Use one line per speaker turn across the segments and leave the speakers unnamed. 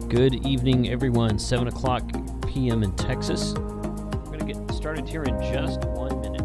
Good evening, everyone. 7 o'clock p.m. in Texas. We're going to get started here in just 1 minute.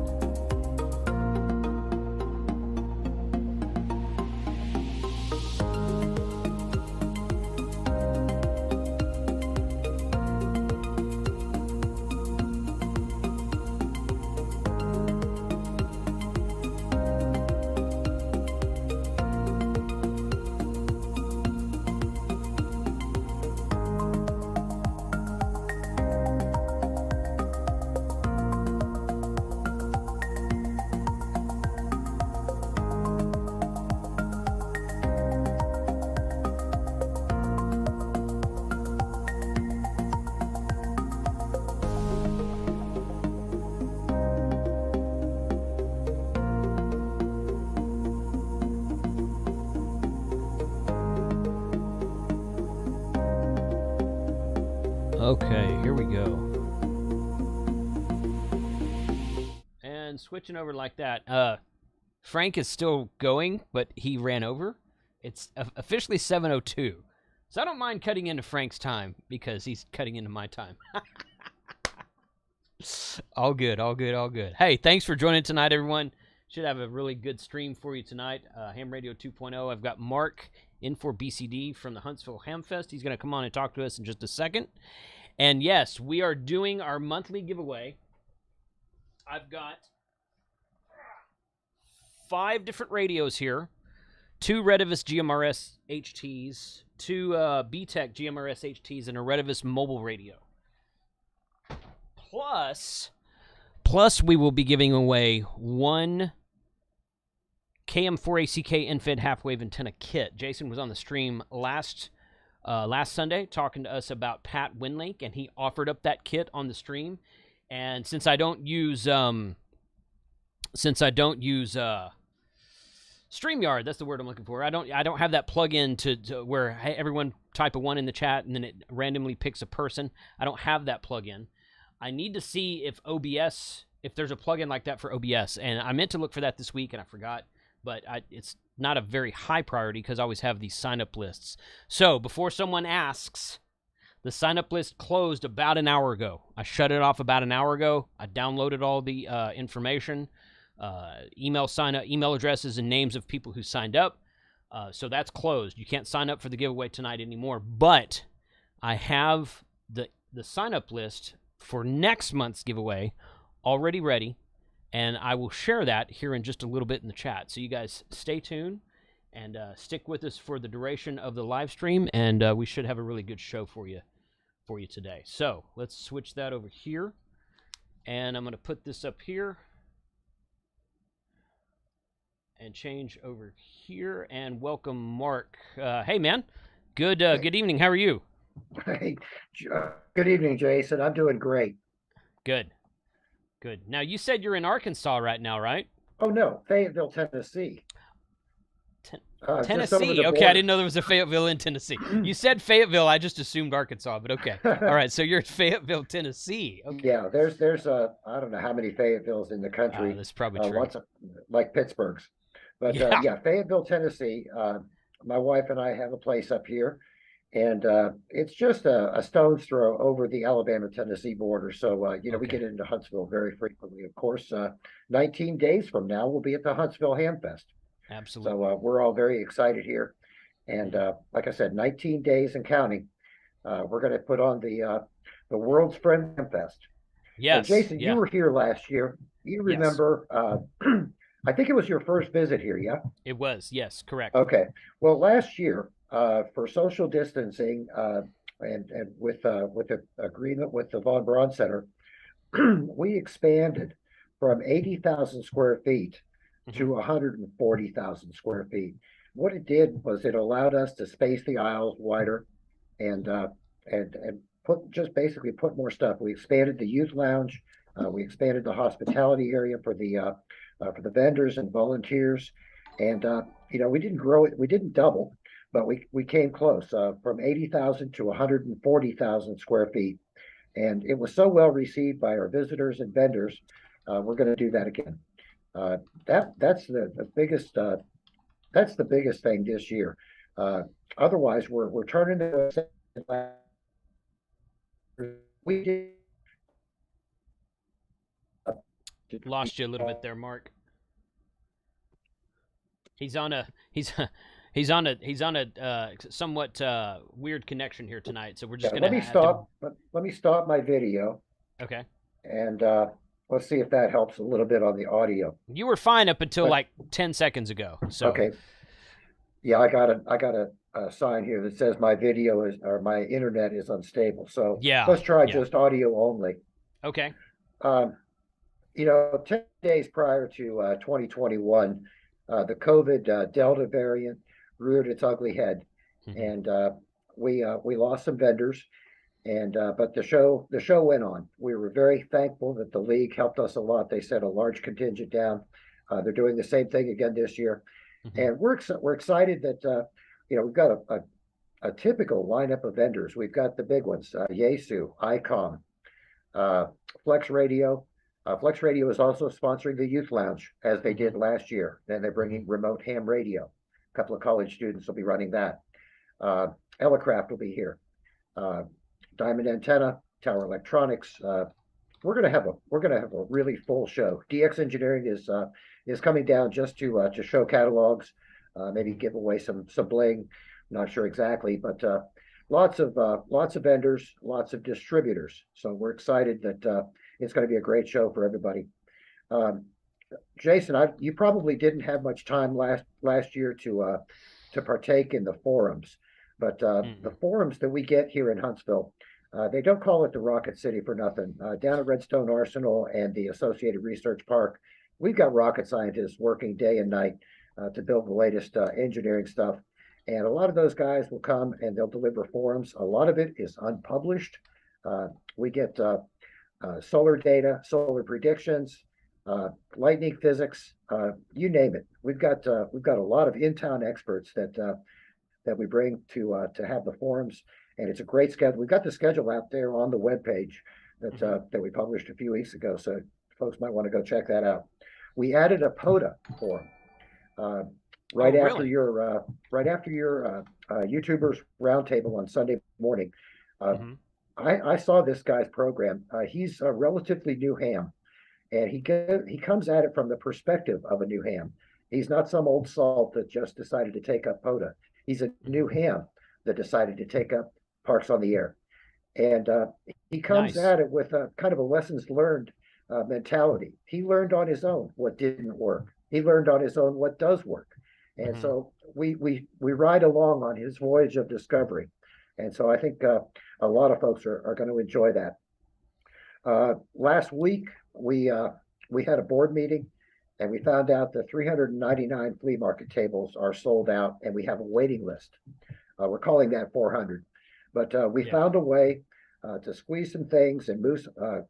Okay, here we go. And switching over like that. Frank is still going, but he ran over. It's officially 7:02. So I don't mind cutting into Frank's time because he's cutting into my time. All good, all good, all good. Hey, thanks for joining tonight, everyone. Should have a really good stream for you tonight. Ham Radio 2.0. I've got Mark, N4BCD from the Huntsville Hamfest. He's going to come on and talk to us in just a second. And yes, we are doing our monthly giveaway. I've got 5 different radios here. 2 Radivis GMRS HTs, 2 B-Tech GMRS HTs, and a Radivis mobile radio. Plus we will be giving away 1 KM4ACK infrared half-wave antenna kit. Jason was on the stream last Sunday talking to us about Pat Winlink, and he offered up that kit on the stream. And since I don't use StreamYard, that's the word I'm looking for. I don't have that plug-in to where, hey, everyone type a 1 in the chat and then it randomly picks a person. I don't have that plug-in. I need to see if OBS, if there's a plug-in like that for OBS, and I meant to look for that this week and I forgot, but it's not a very high priority because I always have these sign-up lists. So before someone asks, the sign-up list closed about an hour ago. I shut it off about an hour ago. I downloaded all the information, email addresses and names of people who signed up. So that's closed. You can't sign up for the giveaway tonight anymore. But I have the sign-up list for next month's giveaway already ready. And I will share that here in just a little bit in the chat. So you guys stay tuned and stick with us for the duration of the live stream, and we should have a really good show for you today. So let's switch that over here, and I'm going to put this up here and change over here and welcome Mark. Hey man, good evening. How are you?
Hey, good evening, Jason. I'm doing great.
Good. Now, you said you're in Arkansas right now, right?
Oh, no, Fayetteville, Tennessee.
Tennessee? Okay, I didn't know there was a Fayetteville in Tennessee. You said Fayetteville, I just assumed Arkansas, but okay. All right, so you're in Fayetteville, Tennessee. Okay.
Yeah, there's I don't know how many Fayettevilles in the country.
That's probably true.
Like Pittsburgh's. But yeah, Fayetteville, Tennessee. My wife and I have a place up here. And it's just a stone's throw over the Alabama-Tennessee border. So, we get into Huntsville very frequently. Of course, 19 days from now, we'll be at the Huntsville Hamfest.
Absolutely.
So we're all very excited here. And like I said, 19 days and counting. We're going to put on the World's Friend Hamfest.
Yes.
And Jason, you were here last year. You remember, I think it was your first visit here, yeah?
It was, yes, correct.
Okay. Well, last year, for social distancing and with the agreement with the Von Braun Center, we expanded from 80,000 square feet to 140,000 square feet. What it did was it allowed us to space the aisles wider and basically put more stuff. We expanded the youth lounge. We expanded the hospitality area for the vendors and volunteers. And we didn't grow it. We didn't double. But we came close from 80,000 to 140,000 square feet. And it was so well received by our visitors and vendors. We're going to do that again. That's the biggest thing this year. Otherwise, we're turning to we did.
Lost you a little bit there, Mark. He's on a he's on a somewhat weird connection here tonight, so we're just gonna
Let me stop. Let me stop my video.
Okay.
And let's see if that helps a little bit on the audio.
You were fine up until like 10 seconds ago. So
okay. Yeah, I got a sign here that says my video is, or my internet is unstable. So
yeah,
let's try just audio only.
Okay.
10 days prior to 2021, the COVID Delta variant reared its ugly head, and we lost some vendors. And but the show went on. We were very thankful that the league helped us a lot. They sent a large contingent down. They're doing the same thing again this year, and we're excited that we've got a typical lineup of vendors. We've got the big ones: Yaesu, ICOM, Flex Radio. Flex Radio is also sponsoring the Youth Lounge, as they did last year. Then they're bringing remote ham radio. A couple of college students will be running that. Elecraft will be here. Diamond Antenna, Tower Electronics. We're gonna have a really full show. DX Engineering is coming down just to show catalogs, maybe give away some bling. Not sure exactly, but lots of vendors, lots of distributors. So we're excited that it's going to be a great show for everybody. Jason, you probably didn't have much time last year to partake in the forums, but the forums that we get here in Huntsville, they don't call it the Rocket City for nothing. Down at Redstone Arsenal and the Associated Research Park, we've got rocket scientists working day and night to build the latest engineering stuff. And a lot of those guys will come and they'll deliver forums. A lot of it is unpublished. We get solar data, solar predictions, lightning physics, you name it. We've got a lot of in-town experts that we bring to have the forums, and it's a great schedule. We've got the schedule out there on the webpage that we published a few weeks ago, so folks might want to go check that out. We added a POTA forum right after your YouTubers Roundtable on Sunday morning. I saw this guy's program. He's a relatively new ham, and he comes at it from the perspective of a new ham. He's not some old salt that just decided to take up POTA. He's a new ham that decided to take up Parks on the Air, and he comes at it with a kind of a lessons learned mentality. He learned on his own what didn't work. He learned on his own what does work, and so we ride along on his voyage of discovery. And so I think a lot of folks are going to enjoy that. Last week, we had a board meeting, and we found out that 399 flea market tables are sold out, and we have a waiting list. We're calling that 400. But we found a way to squeeze some things and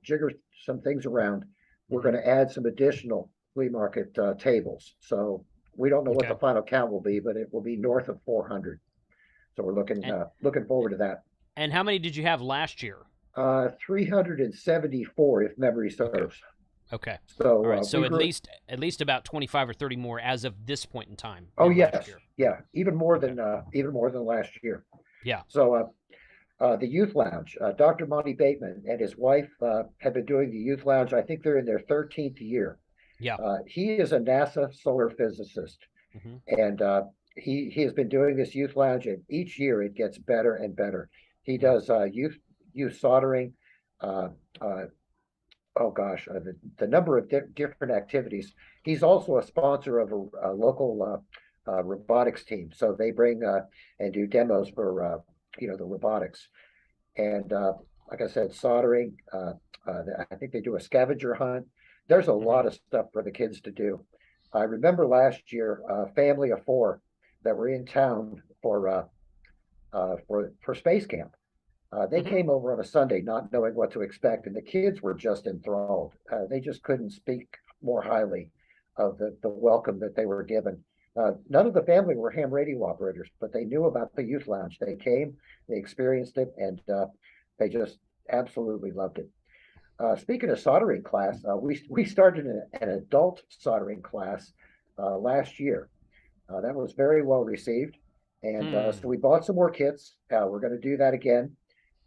jigger some things around. We're going to add some additional flea market tables. So we don't know what the final count will be, but it will be north of 400. So we're looking forward to that.
And how many did you have last year?
374, if memory serves.
Okay.
So
all right. So at least about 25 or 30 more as of this point in time.
Oh yes, yeah, even more than last year.
Yeah.
So the Youth Lounge, Dr. Monty Bateman and his wife have been doing the Youth Lounge. I think they're in their 13th year.
Yeah.
He is a NASA solar physicist, and he has been doing this Youth Lounge, and each year it gets better and better. He does youth soldering. The number of different activities. He's also a sponsor of a local robotics team, so they bring and do demos for the robotics. And like I said, soldering. I think they do a scavenger hunt. There's a lot of stuff for the kids to do. I remember last year, a family of 4 that were in town for space camp. They came over on a Sunday not knowing what to expect, and the kids were just enthralled. They just couldn't speak more highly of the welcome that they were given. None of the family were ham radio operators, but they knew about the Youth Lounge. They came, they experienced it, and they just absolutely loved it. Speaking of soldering class, we started an adult soldering class last year. That was very well received, And so we bought some more kits. We're going to do that again.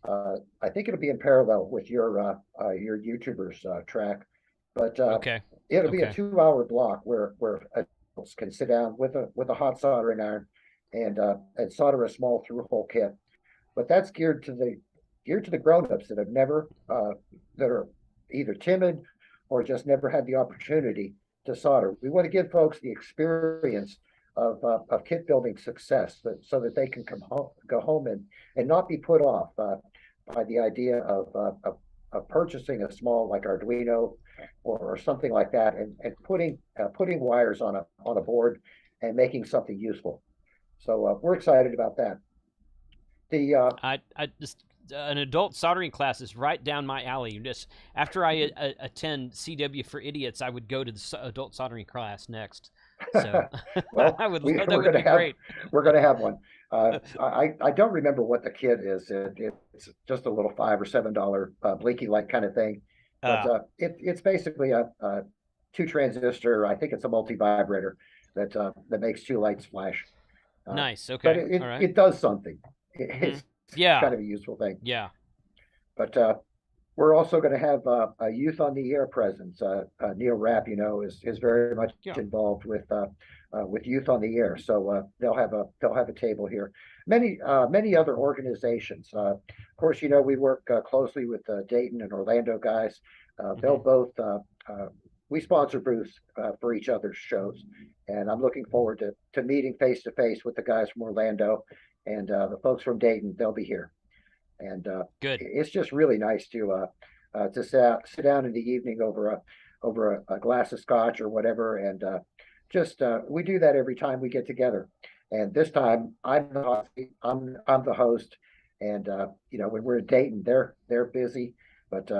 I think it'll be in parallel with your YouTubers track, but
Okay.
it'll be a
Okay.
2 hour block where adults can sit down with a hot soldering iron and solder a small through hole kit. But that's geared to the grown-ups that have never that are either timid or just never had the opportunity to solder. We want to give folks the experience of kit building success so that they can go home and not be put off by the idea of purchasing a small like Arduino or something like that and putting wires on a board and making something useful. So we're excited about that. The
I just an adult soldering class is right down my alley. Just after I attend CW for Idiots, I would go to the adult soldering class next. So
well,
I would
we're
that would
going to
be
have
great.
we're going to have one. I don't remember what the kit is. It's just a little $5 or $7 blinky light kind of thing, but it's basically a two transistor. I think it's a multi vibrator that makes two lights flash.
Nice.
But
Okay. All right.
it does something.
Mm-hmm.
It's
Yeah.
kind of a useful thing.
Yeah.
But we're also going to have a youth on the air presence. Neil Rapp, is very much involved with youth on the air. So they'll have a table here. Many other organizations. Of course, we work closely with Dayton and Orlando guys. They'll both. We sponsor booths for each other's shows, and I'm looking forward to meeting face to face with the guys from Orlando and the folks from Dayton. They'll be here. And
Good.
it's just really nice to sit down in the evening over a glass of scotch or whatever, and we do that every time we get together. And this time I'm the host, and when we're in Dayton, they're busy, but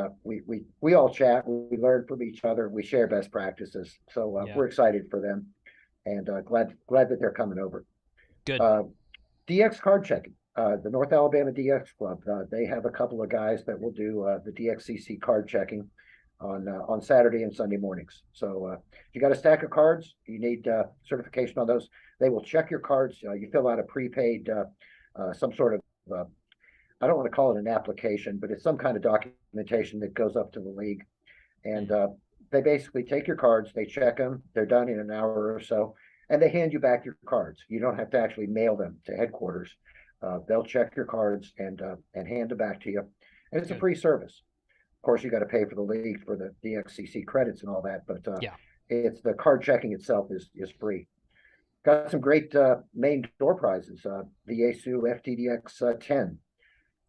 we all chat, we learn from each other, we share best practices. So we're excited for them, and glad that they're coming over.
Good.
DX card checking. The North Alabama DX Club, they have a couple of guys that will do the DXCC card checking on Saturday and Sunday mornings. So if you got a stack of cards, you need certification on those. They will check your cards. You fill out a prepaid, some sort of, I don't want to call it an application, but it's some kind of documentation that goes up to the league. And they basically take your cards, they check them, they're done in an hour or so, and they hand you back your cards. You don't have to actually mail them to headquarters. They'll check your cards and hand it back to you, and it's a free service. Of course, you got to pay for the league for the DXCC credits and all that, but it's the card checking itself is free. Got some great main door prizes. The Yaesu FTDX 10.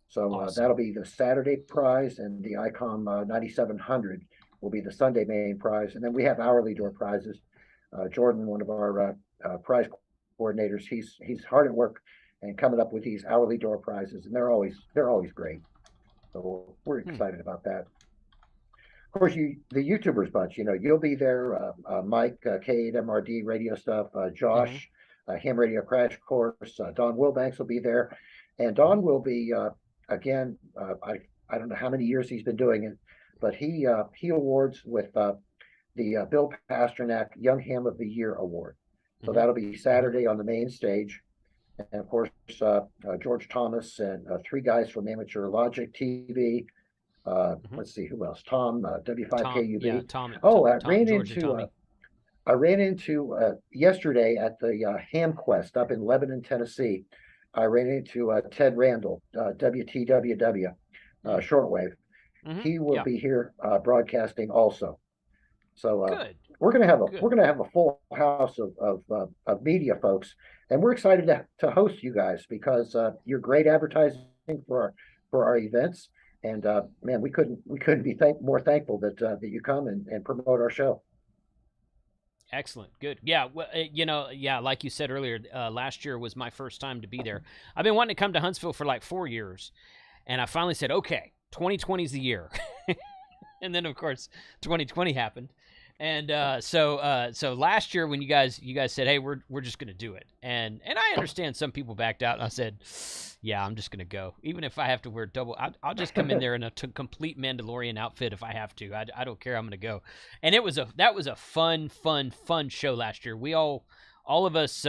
So
awesome.
That'll be the Saturday prize, and the ICOM 9700 will be the Sunday main prize, and then we have hourly door prizes. Jordan, one of our prize coordinators, he's hard at work and coming up with these hourly door prizes, and they're always great. So we're excited about that. Of course, the YouTubers bunch, you'll be there. Mike, Cade, MRD radio stuff, Josh, Ham Radio Crash Course, Don Wilbanks will be there, and Don will be again. I don't know how many years he's been doing it, but he awards with the Bill Pasternak Young Ham of the Year award. So that'll be Saturday on the main stage. And of course, George Thomas and three guys from Amateur Logic TV. Let's see who else. Tom, W5KUB.
Yeah, Tom.
I ran into yesterday at the Ham Quest up in Lebanon, Tennessee. I ran into Ted Randall, WTWW, shortwave. He will be here broadcasting also. So we're gonna have a full house of media folks, and we're excited to host you guys because you're great advertising for our events, and man, we couldn't be more thankful that you come and promote our show.
Excellent. Good. Yeah. Well, like you said earlier, last year was my first time to be there. I've been wanting to come to Huntsville for like 4 years, and I finally said, okay, 2020 is the year. And then of course 2020 happened. And so last year when you guys said, hey, we're just gonna do it, and I understand some people backed out, and I said, yeah, I'm just gonna go, even if I have to wear double. I'll just come in there in a complete Mandalorian outfit if I have to. I don't care. I'm gonna go. And that was a fun show last year. We all of us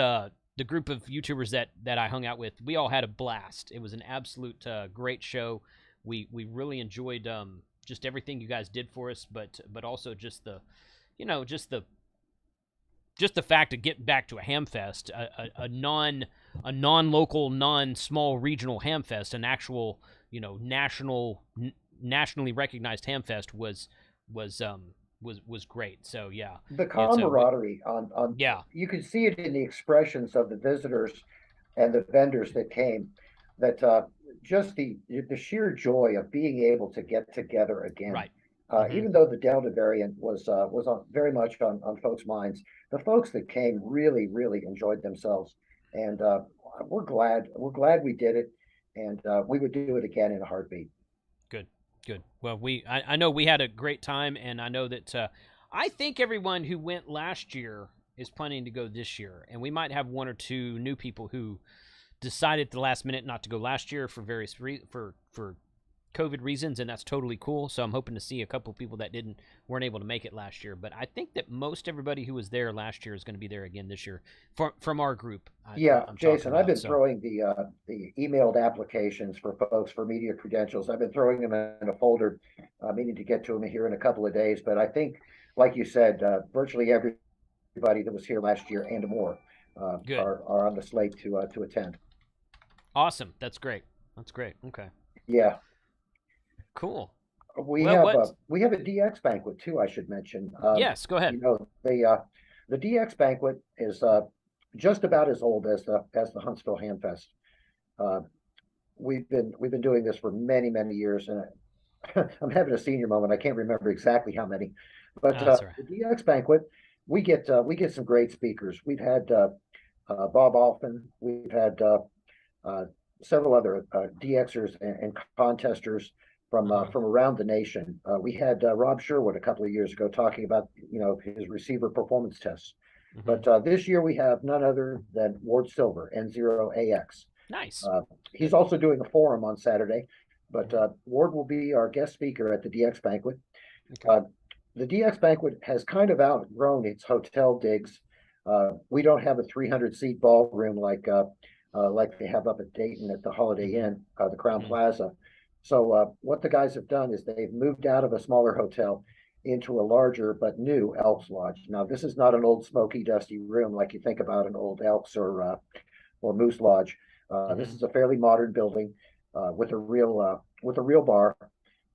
the group of YouTubers that I hung out with, we all had a blast. It was an absolute great show. We really enjoyed just everything you guys did for us, but also just the, just the fact of getting back to a Hamfest, a non-local, non-small regional Hamfest, an actual, nationally recognized Hamfest was great. So yeah,
The camaraderie on
yeah,
you could see it in the expressions of the visitors and the vendors that came, that just the sheer joy of being able to get together again.
right.
Even though the Delta variant was on, very much on folks' minds, the folks that came really, really enjoyed themselves, and we're glad we did it, and we would do it again in a heartbeat.
Good, good. Well, I know we had a great time, and I know that I think everyone who went last year is planning to go this year, and we might have one or two new people who decided at the last minute not to go last year for various for COVID reasons, and that's totally cool. So I'm hoping to see a couple people that weren't able to make it last year. But I think that most everybody who was there last year is going to be there again this year from our group.
Yeah,
I'm
Jason, I've been
so.
throwing the emailed applications for folks for media credentials. I've been throwing them in a folder, meaning to get to them here in a couple of days. But I think, like you said, virtually everybody that was here last year and more are on the slate to attend.
Awesome, that's great. That's great. Okay.
Yeah.
Cool.
We
well,
have
what?
We have a DX banquet too, I should mention.
Yes, go ahead.
The DX banquet is just about as old as the Huntsville Hamfest. We've been doing this for many, many years, and I'm having a senior moment. I can't remember exactly how many, but
That's right.
the DX banquet, we get some great speakers. We've had Bob Alfin, we've had several other DXers and contesters from around the nation. We had Rob Sherwood a couple of years ago talking about his receiver performance tests. But this year we have none other than Ward Silver, N0AX.
Nice.
He's also doing a forum on Saturday, but Ward will be our guest speaker at the DX banquet. Okay. The DX banquet has kind of outgrown its hotel digs. We don't have a 300-seat ballroom like they have up at Dayton at the Holiday Inn, the Crown Plaza. So what the guys have done is they've moved out of a smaller hotel into a larger but new Elks Lodge. Now, this is not an old smoky, dusty room like you think about an old Elks or Moose Lodge. This is a fairly modern building with a real bar,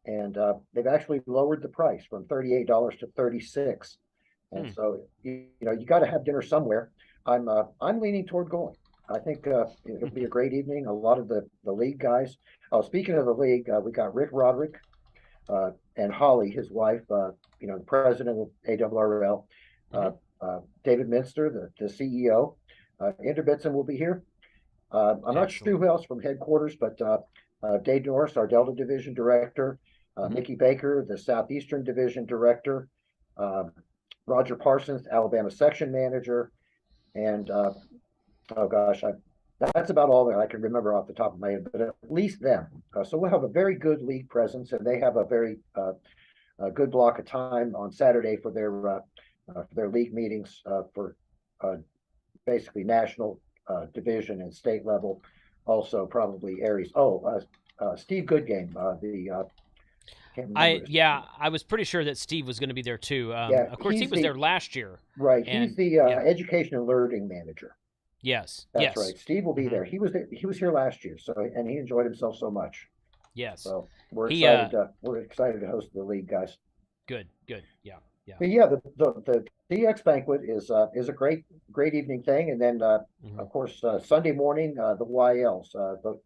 and they've actually lowered the price from $38 to $36. And so you got to have dinner somewhere. I'm leaning toward going. I think it'll be a great evening. A lot of the league guys. Oh, speaking of the league, we got Rick Roderick and Holly, his wife, the president of ARRL, David Minster, the CEO. Interbitson will be here. I'm not sure who else from headquarters, but Dave Norris, our Delta Division Director, Mickey Baker, the Southeastern Division Director, Roger Parsons, Alabama Section Manager, and oh gosh, that's about all that I can remember off the top of my head, but at least them. So we'll have a very good league presence, and they have a very good block of time on Saturday for their league meetings for basically national division and state level. Also, probably Aries. Steve Goodgame,
I was pretty sure that Steve was going to be there too. Of course, he was there last year.
Right, he's the education and learning manager.
Yes,
that's right. Steve will be there. He was there. He was here last year, and he enjoyed himself so much.
Yes.
So we're excited. We're excited to host the league, guys.
Good. Yeah.
But yeah, the DX banquet is a great evening thing, and then of course Sunday morning the YLs,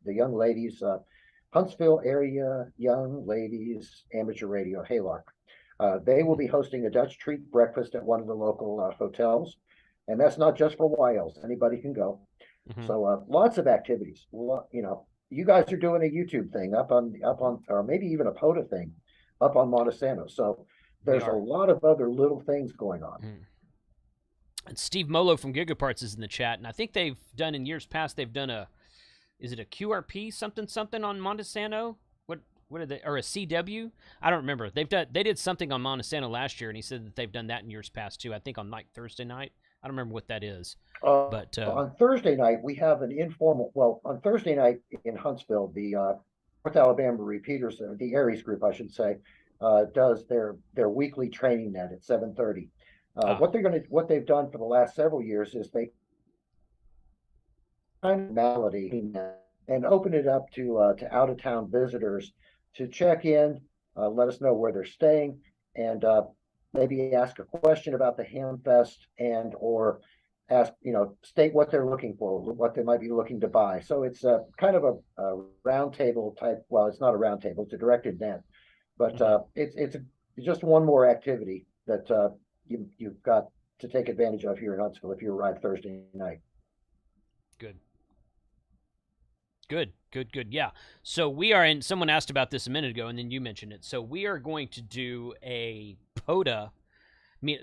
the young ladies, Huntsville area young ladies amateur radio Haylark. They will be hosting a Dutch treat breakfast at one of the local hotels. And that's not just for YLs. Anybody can go. So lots of activities. You guys are doing a YouTube thing up on, or maybe even a POTA thing up on Montesano. So there's a lot of other little things going on.
And Steve Molo from Gigaparts is in the chat, and I think they've done in years past. They've done is it a QRP something on Montesano? what did they, or a CW? I don't remember. They did something on Montesano last year, and he said that they've done that in years past too. I think on like Thursday night. I don't remember what that is, but
On Thursday night, we have an informal, well, on Thursday night in Huntsville, the North Alabama Repeaters, the Aries group, I should say, does their weekly training net at 7:30. What they've done for the last several years is they kind of malady and open it up to out of town visitors to check in, let us know where they're staying, and maybe ask a question about the Hamfest and or ask, state what they're looking for, what they might be looking to buy. So it's a kind of a roundtable type. Well, it's not a roundtable; it's a directed net, but it's just one more activity that you've got to take advantage of here in Huntsville if you arrive Thursday night.
Good. Good. Yeah. So we are in. Someone asked about this a minute ago, and then you mentioned it. So we are going to do a POTA.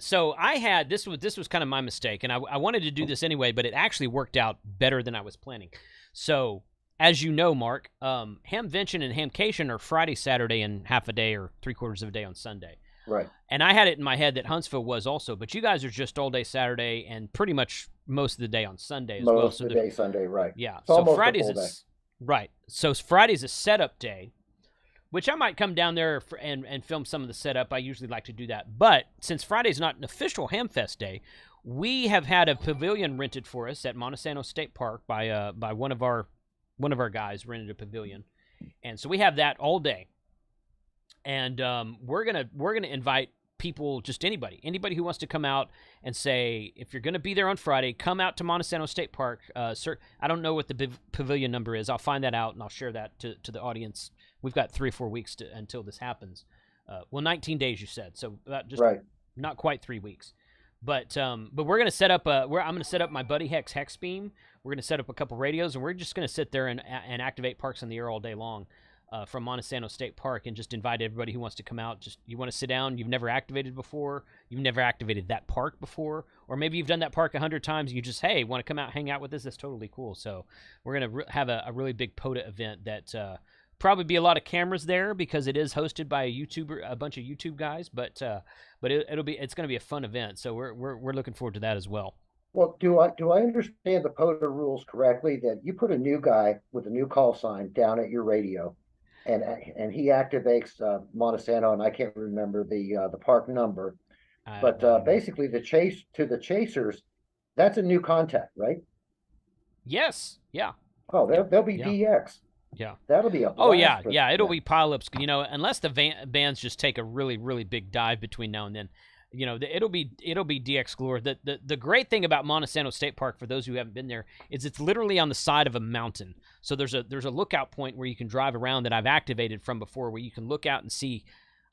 So I had this was kind of my mistake, and I wanted to do this anyway, but it actually worked out better than I was planning. So as you know, Mark, Hamvention and Hamcation are Friday, Saturday, and half a day or 3/4 of a day on Sunday.
Right.
And I had it in my head that Huntsville was also, but you guys are just all day Saturday and pretty much most of the day on Sunday as well.
Most of the day Sunday, right?
Yeah.
It's
so Friday's right. So Friday's a setup day, which I might come down there and film some of the setup. I usually like to do that. But since Friday's not an official Hamfest day, we have had a pavilion rented for us at Montesano State Park by one of our guys rented a pavilion, and so we have that all day. And we're gonna invite people, just anybody who wants to come out and say, if you're gonna be there on Friday, come out to Montesano State Park. Sir, I don't know what the pavilion number is. I'll find that out and I'll share that to the audience. We've got 3 or 4 weeks until this happens. 19 days you said, so just
right.
Not quite 3 weeks. But we're gonna set up I'm gonna set up my Buddy Hex beam. We're gonna set up a couple radios, and we're just gonna sit there and activate Parks on the Air all day long. From Montesano State Park, and just invite everybody who wants to come out. Just, you want to sit down, you've never activated before, you've never activated that park before, or maybe you've done that park 100 times, you just, hey, want to come out, hang out with us, that's totally cool. So we're going to have a really big POTA event that probably be a lot of cameras there because it is hosted by a bunch of YouTube guys, but it's going to be a fun event. So we're looking forward to that as well.
Well, do I understand the POTA rules correctly, that you put a new guy with a new call sign down at your radio, and he activates Montesano, and I can't remember the park number, but basically the chasers, that's a new contact, right?
Yes. Yeah.
Oh, they'll be DX.
Yeah.
That'll be a blast.
Oh yeah. It'll be pileups. Unless the bands just take a really, really big dive between now and then. It'll be DX galore. The great thing about Montesano State Park, for those who haven't been there, is it's literally on the side of a mountain. So there's a lookout point where you can drive around that I've activated from before, where you can look out and see.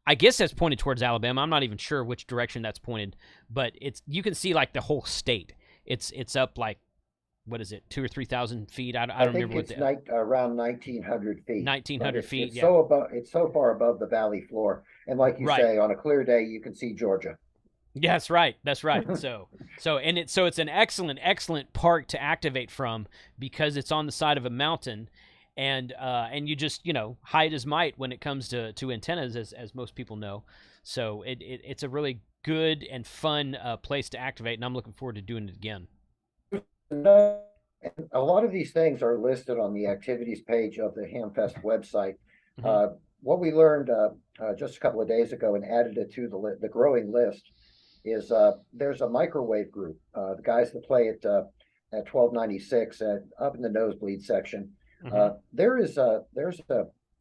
I guess that's pointed towards Alabama. I'm not even sure which direction that's pointed, but you can see like the whole state. It's up like, what is it, 2,000 or 3,000 feet? I don't remember what
around 1,900 feet.
1,900 feet.
It's so far above the valley floor, and like you say, on a clear day you can see Georgia.
Yeah, that's right. So it's an excellent park to activate from, because it's on the side of a mountain, and you just, hide as might when it comes to antennas, as most people know. So it's a really good and fun place to activate, and I'm looking forward to doing it again.
A lot of these things are listed on the activities page of the Hamfest website. Mm-hmm. What we learned just a couple of days ago and added it to the growing list is there's a microwave group, the guys that play at 1296 up in the nosebleed section. Mm-hmm. There's a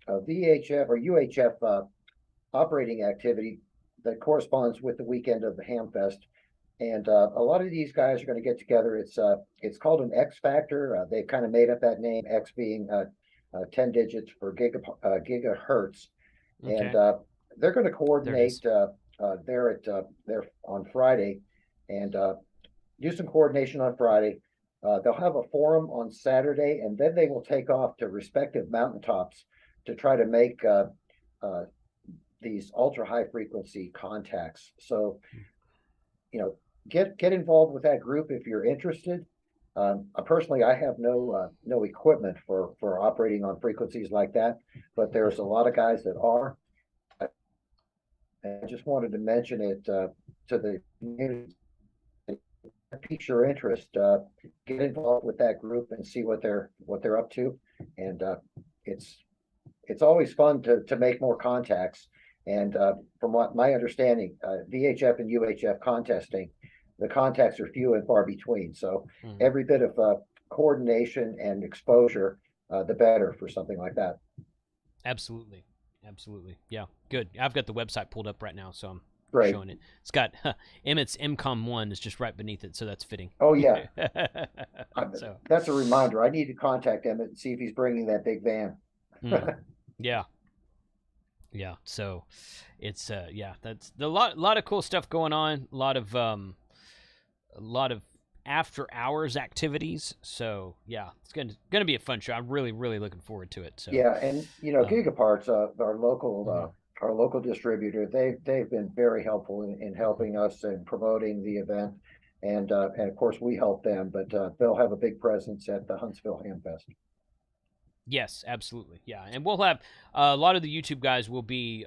VHF or UHF operating activity that corresponds with the weekend of the Hamfest, and a lot of these guys are going to get together. It's called an XFactor. They kind of made up that name, X being 10 digits for gigahertz, okay. And they're going to coordinate. There on Friday, and do some coordination on Friday. They'll have a forum on Saturday, and then they will take off to respective mountaintops to try to make these ultra high frequency contacts. So, get involved with that group if you're interested. Personally, I have no equipment for operating on frequencies like that, but there's a lot of guys that are. And I just wanted to mention it to the community. Piques your interest, get involved with that group and see what they're up to. And it's it's always fun to make more contacts. And from what my understanding, VHF and UHF contesting, the contacts are few and far between. So every bit of coordination and exposure, the better for something like that.
Absolutely. Absolutely. Yeah. Good. I've got the website pulled up right now, so I'm
Great.
showing it. It's got Emmett's MCOM1 is just right beneath it, so that's fitting.
Oh, yeah.
So
That's a reminder. I need to contact Emmett and see if he's bringing that big van.
Yeah. Yeah. So it's yeah, that's a lot of cool stuff going on. A lot of after hours activities. So yeah, it's gonna be a fun show. I'm really looking forward to it. So
yeah, and Gigaparts, our local distributor, they've been very helpful in helping us and promoting the event, and of course we help them, but they'll have a big presence at the Huntsville Hamfest.
Yes, absolutely. Yeah, and we'll have a lot of the YouTube guys will be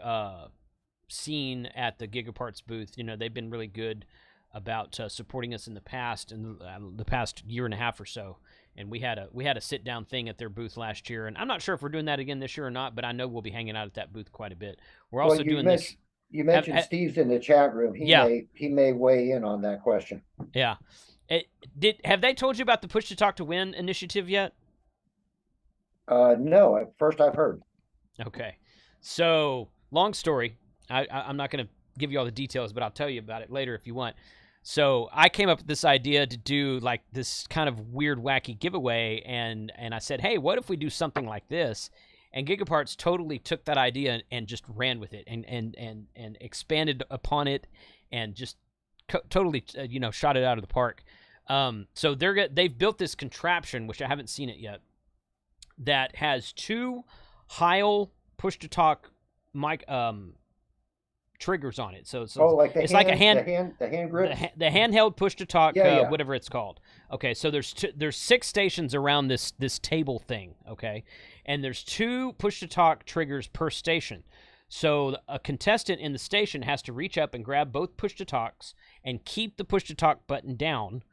seen at the Gigaparts booth. You know, they've been really good about supporting us in the past, and the past year and a half or so. And we had a sit down thing at their booth last year, and I'm not sure if we're doing that again this year or not, but I know we'll be hanging out at that booth quite a bit. We're also doing this.
You mentioned Steve's in the chat room. He may weigh in on that question.
Yeah. Have they told you about the Push to Talk to Win initiative yet?
No, first I've heard.
Okay. So, long story. I'm not going to give you all the details, but I'll tell you about it later if you want. So I came up with this idea to do like this kind of weird, wacky giveaway, and I said, hey, what if we do something like this? And Gigaparts totally took that idea and just ran with it and expanded upon it and just totally shot it out of the park. So they've built this contraption, which I haven't seen it yet, that has two Heil push-to-talk mic triggers on it. So
like
it's like a hand
grip,
the handheld push-to-talk,
yeah.
Whatever it's called. Okay, so there's 6 stations around this table thing. Okay, and there's 2 push-to-talk triggers per station. So a contestant in the station has to reach up and grab both push-to-talks and keep the push-to-talk button down.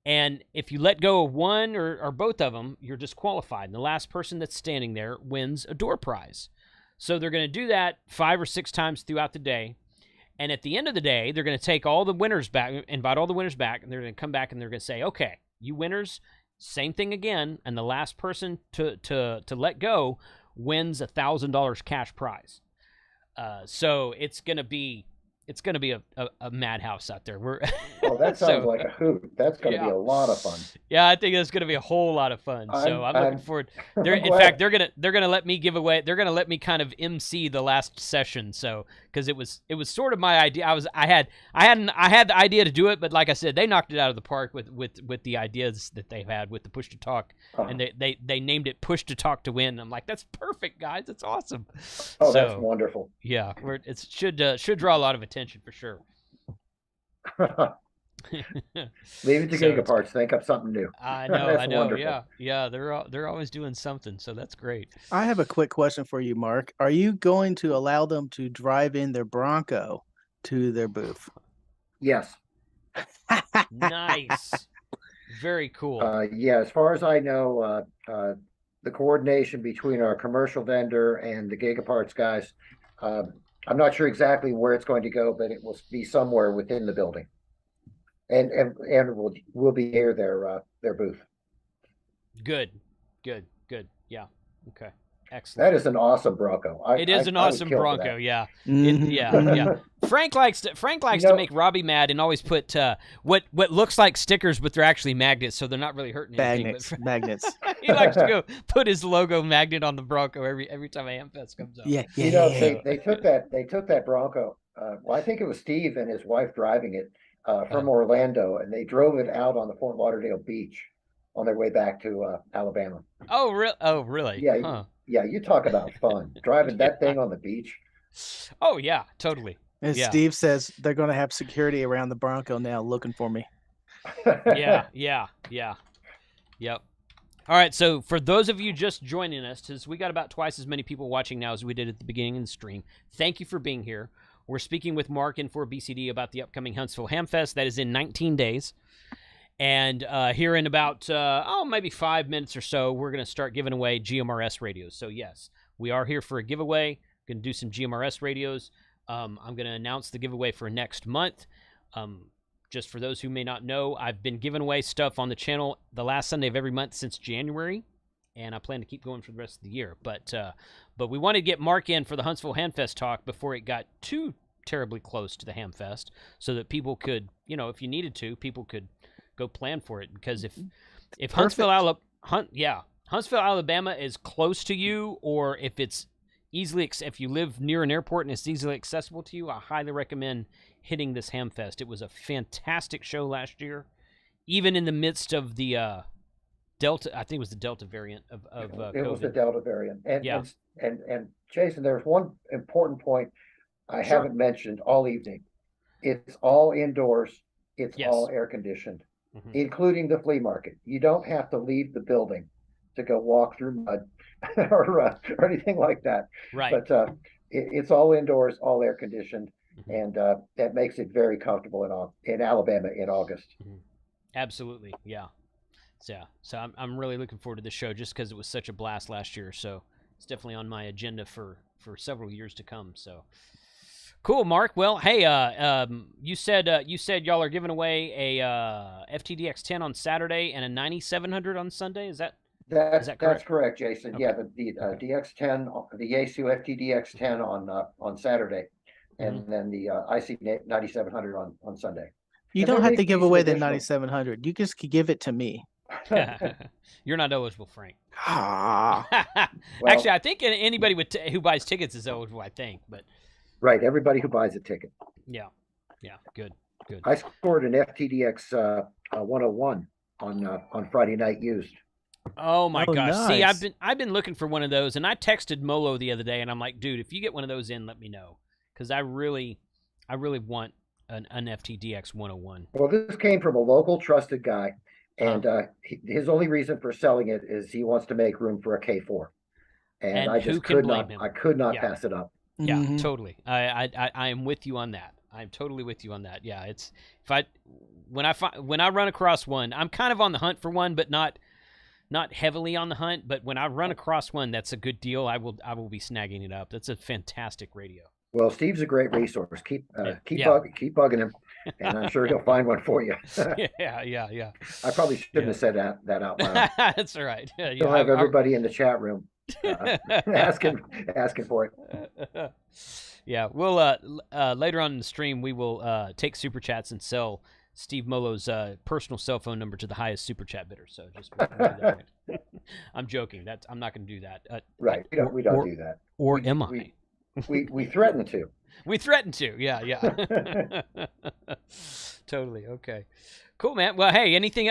And if you let go of one or both of them, you're disqualified. And the last person that's standing there wins a door prize. So they're going to do that 5 or 6 times throughout the day. And at the end of the day, they're going to take all the winners back, invite all the winners back, and they're going to come back and they're going to say, okay, you winners, same thing again. And the last person to let go wins $1,000 cash prize. So it's going to be a madhouse out there.
That sounds like a hoot. That's going to be a lot of fun.
Yeah, I think it's going to be a whole lot of fun. So I'm looking forward. In fact, they're gonna let me give away. They're gonna let me kind of MC the last session. So because it was sort of my idea. I had the idea to do it, but like I said, they knocked it out of the park with the ideas that they've had with the push to talk, and they named it Push to Talk to Win. I'm like, that's perfect, guys. That's awesome.
Oh, that's wonderful.
Yeah, it should draw a lot of attention for sure.
Leave it to Gigaparts. Think up something new.
I know.
Wonderful.
Yeah. They're always doing something, so that's great.
I have a quick question for you, Mark. Are you going to allow them to drive in their Bronco to their booth?
Yes.
Nice. Very cool.
Yeah, as far as I know, the coordination between our commercial vendor and the Gigaparts guys, I'm not sure exactly where it's going to go, but it will be somewhere within the building. And we'll be near their booth.
Good. Yeah. Okay. Excellent.
That is an awesome Bronco.
It is an awesome Bronco. Yeah.
Mm-hmm.
Yeah. Frank likes to make Robbie mad and always put what looks like stickers, but they're actually magnets, so they're not really hurting anything.
Magnets.
He likes to go put his logo magnet on the Bronco every time a Hamfest comes up.
Yeah.
They took that Bronco. Well, I think it was Steve and his wife driving it from Orlando, and they drove it out on the Fort Lauderdale beach on their way back to Alabama.
Oh, really?
Yeah.
Huh.
Yeah, you talk about fun. Driving that thing on the beach.
Oh, yeah, totally.
And Steve says they're going to have security around the Bronco now looking for me.
Yeah. Yep. All right, so for those of you just joining us, because we got about twice as many people watching now as we did at the beginning of the stream, thank you for being here. We're speaking with Mark N4BCD about the upcoming Huntsville Hamfest. That is in 19 days. And here in about, maybe 5 minutes or so, we're going to start giving away GMRS radios. So, yes, we are here for a giveaway. Going to do some GMRS radios. I'm going to announce the giveaway for next month. Just for those who may not know, I've been giving away stuff on the channel the last Sunday of every month since January, and I plan to keep going for the rest of the year. But we wanted to get Mark in for the Huntsville Hamfest talk before it got too terribly close to the Hamfest, so that people could, if you needed to, people could go plan for it. Because if Huntsville, Alabama is close to you, or if it's if you live near an airport and it's easily accessible to you, I highly recommend hitting this Hamfest. It was a fantastic show last year, even in the midst of the Delta. I think it was the Delta variant of
It
COVID.
was the Delta variant. And,
Yeah.
and Jason, there's one important point I
Sure.
haven't mentioned all evening. It's all indoors. It's
Yes.
all air conditioned,
Mhm.
including the flea market. You don't have to leave the building to go walk through mud or anything like that.
Right.
But it's all indoors, all air conditioned,
Mhm.
and that makes it very comfortable in Alabama in August.
Absolutely, yeah. So I'm really looking forward to this show just because it was such a blast last year. So it's definitely on my agenda for several years to come. So cool, Mark. Well, hey, you said y'all are giving away a FTDX 10 on Saturday and a 9700 on Sunday. Is that correct?
That's correct, Jason.
Okay.
Yeah, the DX10, the Yaesu FTDX10 on Saturday, and then the IC 9700 on Sunday.
You
And
don't
there
have
may
to
be
give
some
away the
additional-
9700. You just could give it to me.
You're not eligible, Frank.
Ah.
Well-
Actually, I think anybody who buys tickets is eligible. I think, but
Right, everybody who buys a ticket.
yeah, good.
I scored an FTDX 101 on Friday night used.
Oh my gosh! See,
nice.
I've been looking for one of those, and I texted Molo the other day, and I'm like, dude, if you get one of those in, let me know, because I really want an FTDX 101.
Well, this came from a local trusted guy, and his only reason for selling it is he wants to make room for a K4, and I
who
just
can
could
blame
not.
him?
I could not
Yeah.
pass it up.
Yeah,
Mhm.
totally. I am with you on that. I'm totally with you on that. Yeah, it's when I run across one, I'm kind of on the hunt for one, but not heavily on the hunt. But when I run across one that's a good deal, I will be snagging it up. That's a fantastic radio.
Well, Steve's a great resource. Keep
Yeah.
bugging him, and I'm sure he'll find one for you.
Yeah.
I probably shouldn't have said that out loud.
That's all right. Yeah,
You'll have everybody in the chat room asking for it.
Yeah, we'll later on in the stream we will take super chats and sell Steve Molo's personal cell phone number to the highest super chat bidder. So just we'll do that, right? I'm joking. I'm not going to do that.
Right. We don't do that.
Or am I?
We threaten to.
We threaten to. Yeah. Totally. Okay. Cool, man. Well, hey, anything?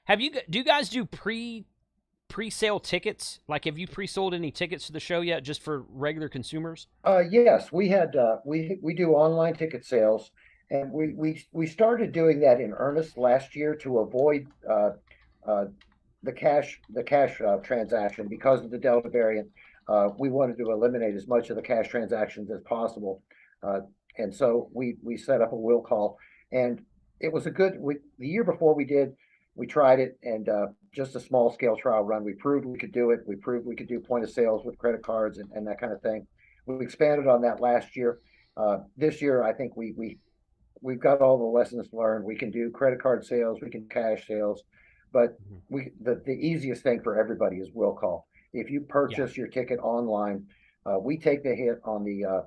Do you guys do pre-sale tickets? Like, have you pre-sold any tickets to the show yet, just for regular consumers?
Yes, we had we do online ticket sales, and we started doing that in earnest last year to avoid the cash transaction because of the Delta variant. We wanted to eliminate as much of the cash transactions as possible, and so we set up a will call, and it was the year before we tried it, and just a small scale trial run. We proved we could do it. We proved we could do point of sales with credit cards and that kind of thing. We expanded on that last year. This year, I think we've got all the lessons learned. We can do credit card sales. We can cash sales, but the easiest thing for everybody is will call. If you purchase your ticket online, we take the hit on the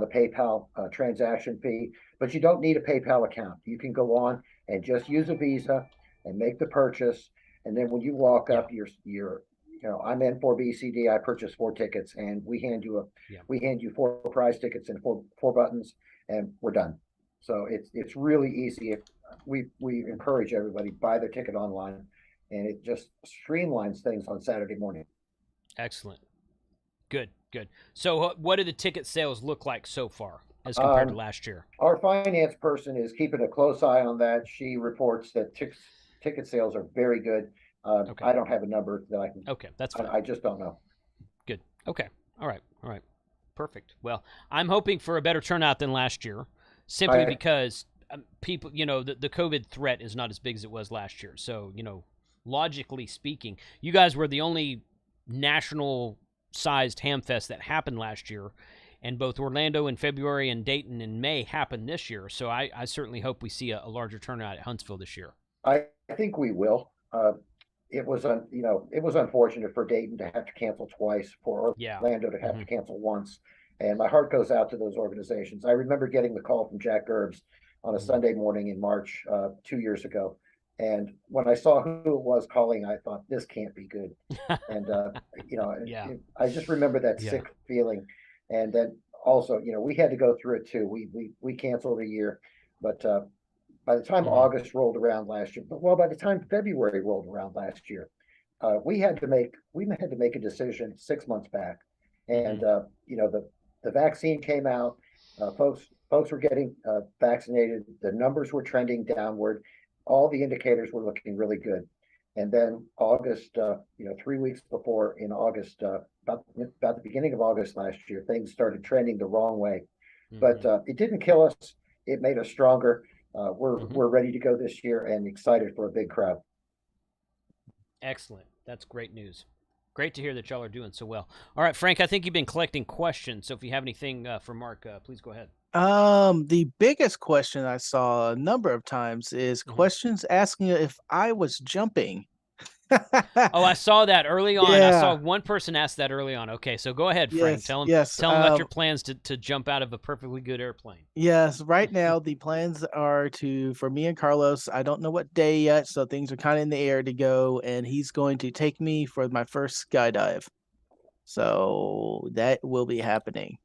PayPal transaction fee, but you don't need a PayPal account. You can go on and just use a Visa and make the purchase, and then when you walk up, I'm N4BCD. I purchased 4 tickets, and we hand you 4 prize tickets and four buttons, and we're done. So it's really easy. We encourage everybody buy their ticket online, and it just streamlines things on Saturday morning.
Excellent. Good. So what do the ticket sales look like so far as compared to last year?
Our finance person is keeping a close eye on that. She reports that ticket sales are very good.
Okay.
I don't have a number that I can.
Okay, that's fine.
I just don't know.
Good. Okay. All right. Perfect. Well, I'm hoping for a better turnout than last year, simply because people, the COVID threat is not as big as it was last year. So, logically speaking, you guys were the only national-sized Hamfest that happened last year, and both Orlando in February and Dayton in May happened this year. So I certainly hope we see a larger turnout at Huntsville this year.
I think we will. It was unfortunate for Dayton to have to cancel twice, for Orlando to have to cancel once. And my heart goes out to those organizations. I remember getting the call from Jack Gerbs on a Sunday morning in March 2 years ago. And when I saw who it was calling, I thought, this can't be good. And, I just remember that sick feeling. And then also, we had to go through it too. We canceled a year, but by the time August rolled around last year, by the time February rolled around last year, we had to make a decision 6 months back. And, the vaccine came out, folks were getting vaccinated. The numbers were trending downward. All the indicators were looking really good. And then August, 3 weeks before, in August, about the beginning of August last year, things started trending the wrong way. But it didn't kill us. It made us stronger. We're ready to go this year and excited for a big crowd.
Excellent. That's great news. Great to hear that y'all are doing so well. All right, Frank, I think you've been collecting questions. So if you have anything for Mark, please go ahead.
The biggest question I saw a number of times is questions asking if I was jumping.
Oh, I saw that early on.
Yeah.
I saw one person ask that early on. Okay, so go ahead, Frank. Tell them about your plans to jump out of a perfectly good airplane.
Yes, right now the plans are for me and Carlos, I don't know what day yet, so things are kind of in the air to go, and he's going to take me for my first skydive. So that will be happening.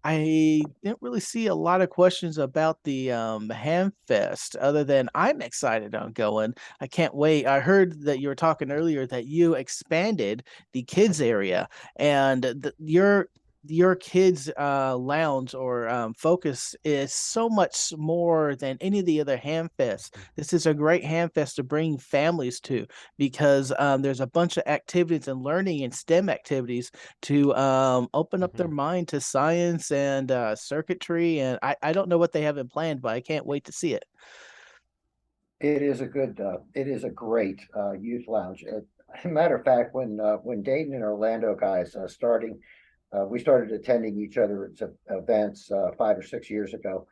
I didn't really see a lot of questions about the Hamfest, other than I'm excited on going. I can't wait. I heard that you were talking earlier that you expanded the kids area, and your kids lounge or focus is so much more than any of the other Hamfests. This is a great Hamfest to bring families to, because there's a bunch of activities and learning and STEM activities to open up their mind to science and circuitry. And I don't know what they have in planned, but I can't wait to see it.
It is a great youth lounge. As a matter of fact, when Dayton and Orlando guys we started attending each other's events 5 or 6 years ago.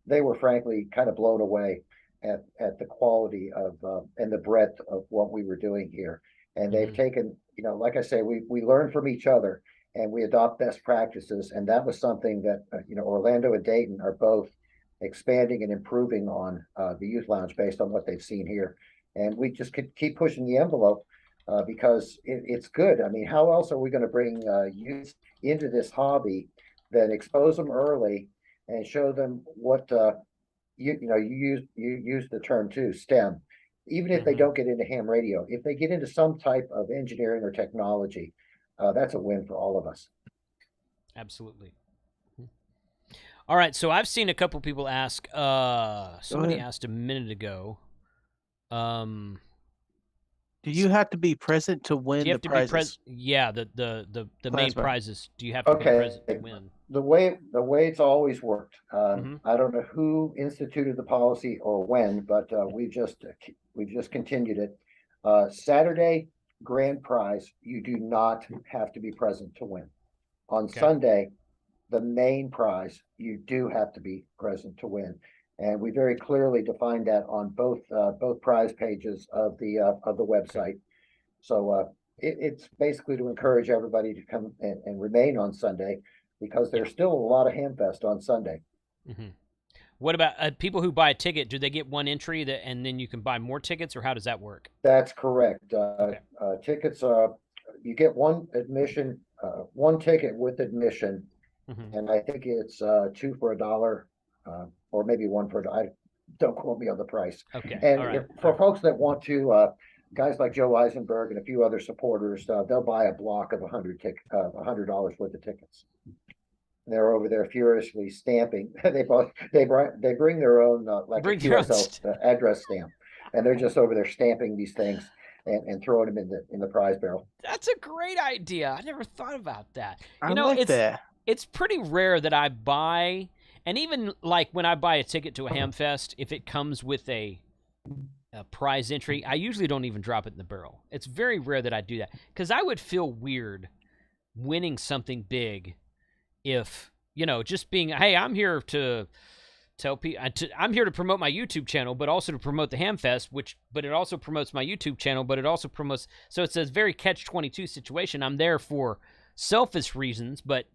They were frankly kind of blown away at the quality of and the breadth of what we were doing here. And they've taken, like I say, we learn from each other and we adopt best practices. And that was something that, Orlando and Dayton are both expanding and improving on the youth lounge based on what they've seen here. And we just could keep pushing the envelope. Because it's good. I mean, how else are we going to bring youth into this hobby than expose them early and show them what you use the term too, STEM. Even if they don't get into ham radio, if they get into some type of engineering or technology, that's a win for all of us.
Absolutely. All right, so I've seen a couple people ask. Somebody asked a minute ago.
Do you have to be present to win the prizes?
Yeah, the main prizes. Do you have to be present to win?
The way it's always worked. I don't know who instituted the policy or when, but we've just continued it. Saturday grand prize, you do not have to be present to win. On Sunday, the main prize, you do have to be present to win. And we very clearly defined that on both prize pages of the website. So it's basically to encourage everybody to come and remain on Sunday, because there's still a lot of Hamfest on Sunday.
What about people who buy a ticket? Do they get one entry and then you can buy more tickets, or how does that work?
That's correct. Tickets, you get one admission, one ticket with admission, and I think it's 2 for $1. Or maybe 1 for $1. Don't quote me on the price.
Okay.
And for folks that want to, guys like Joe Eisenberg and a few other supporters, they'll buy a block of $100 worth of tickets. they're over there furiously stamping. They bring their own like
Bring
a
their own
QSL address stamp, and they're just over there stamping these things and throwing them in the prize barrel.
That's a great idea. I never thought about that.
I like that.
It's pretty rare that I buy, and even like when I buy a ticket to a Hamfest, if it comes with a prize entry, I usually don't even drop it in the barrel. It's very rare that I do that because I would feel weird winning something big if, just being, hey, I'm here to tell people, I'm here to promote my YouTube channel, but also to promote the Hamfest, but it also promotes my YouTube channel, but it also promotes, so it's a very catch-22 situation. I'm there for selfish reasons, but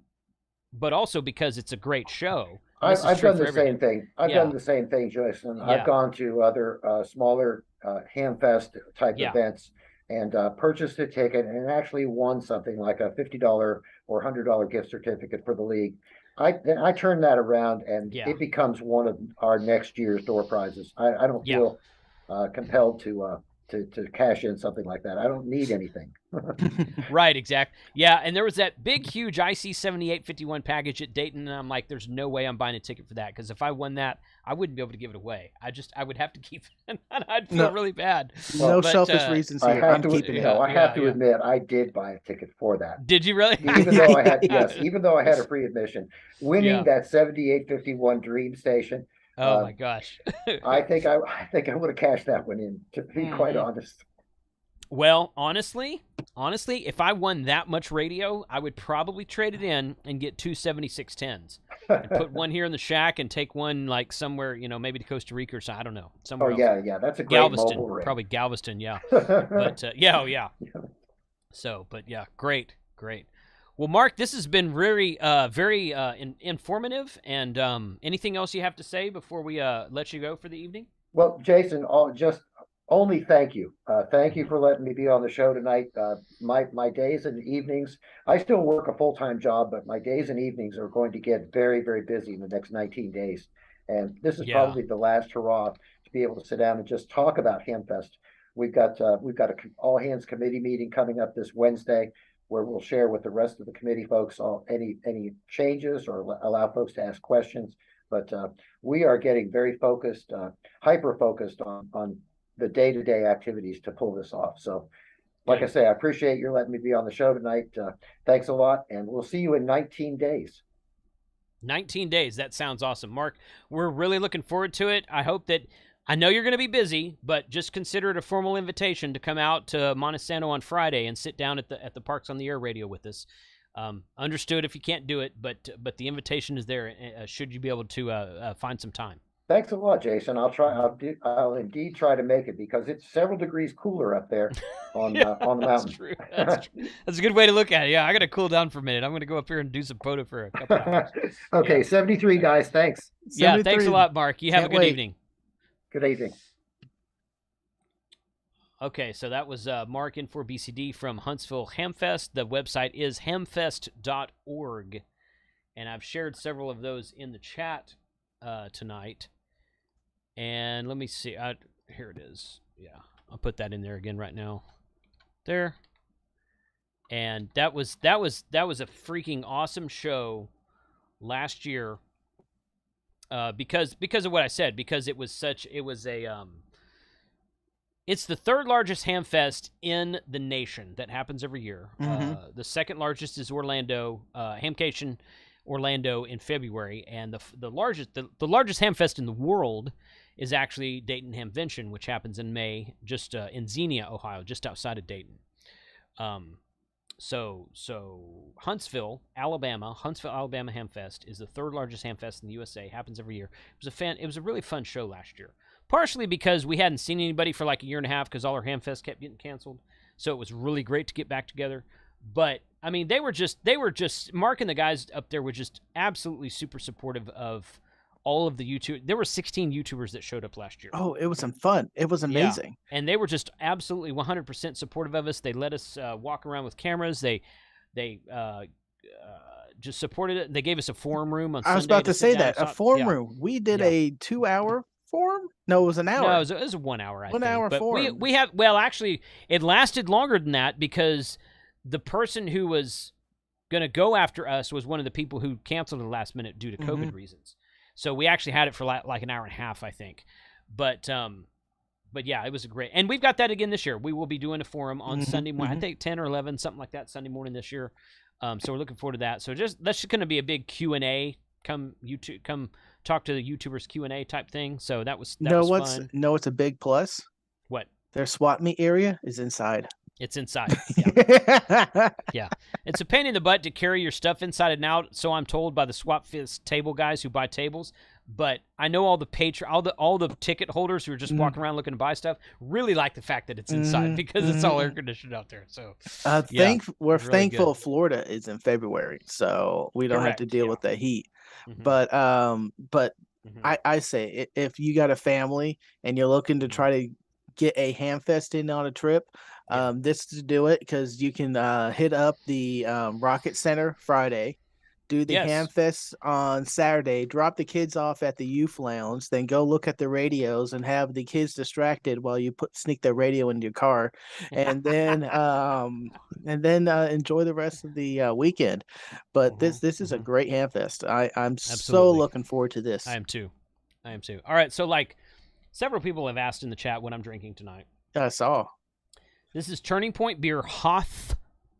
also because it's a great show.
I've done the same thing. I've done the same thing, Jason.
Yeah.
I've gone to other smaller Hamfest type events and purchased a ticket and actually won something like a $50 or $100 gift certificate for the league. I turn that around and it becomes one of our next year's door prizes. I don't feel compelled to cash in something like that. I don't need anything.
Right, exactly. Yeah, and there was that big, huge IC 7851 package at Dayton, and I'm like, there's no way I'm buying a ticket for that, because if I won that, I wouldn't be able to give it away. I would have to keep it, and I'd feel really bad.
No selfish reasons here. I'm keeping it.
I have to admit, I did buy a ticket for that.
Did you really?
Even though I had, even though I had a free admission, winning that 7851 Dream Station.
Oh my gosh!
I think I would have cashed that one in, to be quite honest.
Well, honestly, if I won that much radio, I would probably trade it in and get two 7610s and put one here in the shack and take one like somewhere, maybe to Costa Rica or something. I don't know. Somewhere else.
Yeah, that's a great
Galveston,
mobile rig.
Probably Galveston, yeah. But So, but yeah, great. Well, Mark, this has been very informative. And anything else you have to say before we let you go for the evening?
Well, Jason, only thank you. Thank you for letting me be on the show tonight. My days and evenings, I still work a full-time job, but my days and evenings are going to get very, very busy in the next 19 days. And this is probably the last hurrah to be able to sit down and just talk about Hamfest. We've got an all-hands committee meeting coming up this Wednesday, where we'll share with the rest of the committee folks any changes or allow folks to ask questions. But we are getting very focused, hyper-focused on the day-to-day activities to pull this off. So like I say, I appreciate your letting me be on the show tonight. Thanks a lot, and we'll see you in 19 days.
19 days. That sounds awesome. Mark, we're really looking forward to it. I know you're going to be busy, but just consider it a formal invitation to come out to Montesano on Friday and sit down at the Parks on the Air radio with us. Understood if you can't do it, but the invitation is there. Should you be able to find some time?
Thanks a lot, Jason. I'll indeed try to make it, because it's several degrees cooler up there on the mountain.
That's true. That's a good way to look at it. Yeah, I got to cool down for a minute. I'm going to go up here and do some photo for a couple hours.
Okay, 73 guys. Thanks.
Yeah, thanks a lot, Mark. You have a good evening.
Good evening.
Okay, so that was Mark N4BCD from Huntsville Hamfest. The website is hamfest.org, and I've shared several of those in the chat tonight. And let me see. Here it is. Yeah, I'll put that in there again right now. There. And that was a freaking awesome show last year. Because of what I said, because it's the third largest Hamfest in the nation that happens every year.
Mm-hmm.
The second largest is Orlando, Hamcation Orlando in February, and the largest Hamfest in the world is actually Dayton Hamvention, which happens in May, just in Xenia, Ohio, just outside of Dayton. So Huntsville, Alabama Hamfest is the third largest Hamfest in the USA. Happens every year. It was a really fun show last year. Partially because we hadn't seen anybody for like a year and a half, because all our Hamfests kept getting canceled. So it was really great to get back together. But I mean, they were just Mark and the guys up there were just absolutely super supportive of all of the YouTube. There were 16 YouTubers that showed up last year.
Oh, it was some fun. It was amazing.
Yeah. And they were just absolutely 100% supportive of us. They let us walk around with cameras. They just supported it. They gave us a forum room on Sunday.
I was about to say that. A forum room. We did a 2-hour forum? No, it was an hour.
No, it was a 1 hour, I think.
1 hour
but
forum.
We have, well, actually, it lasted longer than that, because the person who was going to go after us was one of the people who canceled at the last minute due to COVID reasons. So we actually had it for like an hour and a half, I think. But yeah, it was a great. And we've got that again this year. We will be doing a forum on Sunday morning. I think 10 or 11, something like that, Sunday morning this year. So we're looking forward to that. So that's just going to be a big Q&A. Come talk to the YouTubers Q&A type thing. So that was fun.
What's a big plus?
What?
Their swap meet area is inside.
It's inside. Yeah. Yeah. It's a pain in the butt to carry your stuff inside and out, so I'm told by the Swap Fest table guys who buy tables. But I know all the ticket holders who are just walking around looking to buy stuff really like the fact that it's inside because it's all air conditioned out there. So
we're
really
thankful
good.
Florida is in February, so we don't have to deal with the heat. But I say if you got a family and you're looking to try to get a Hamfest in on a trip, this is to do it, because you can hit up the Rocket Center Friday, do the Hamfest on Saturday, drop the kids off at the youth lounge, then go look at the radios and have the kids distracted while you sneak their radio into your car, and then enjoy the rest of the weekend. But this is a great Hamfest. I'm so looking forward to this.
I am too. All right, so like several people have asked in the chat what I'm drinking tonight.
I saw.
This is Turning Point Beer Hoth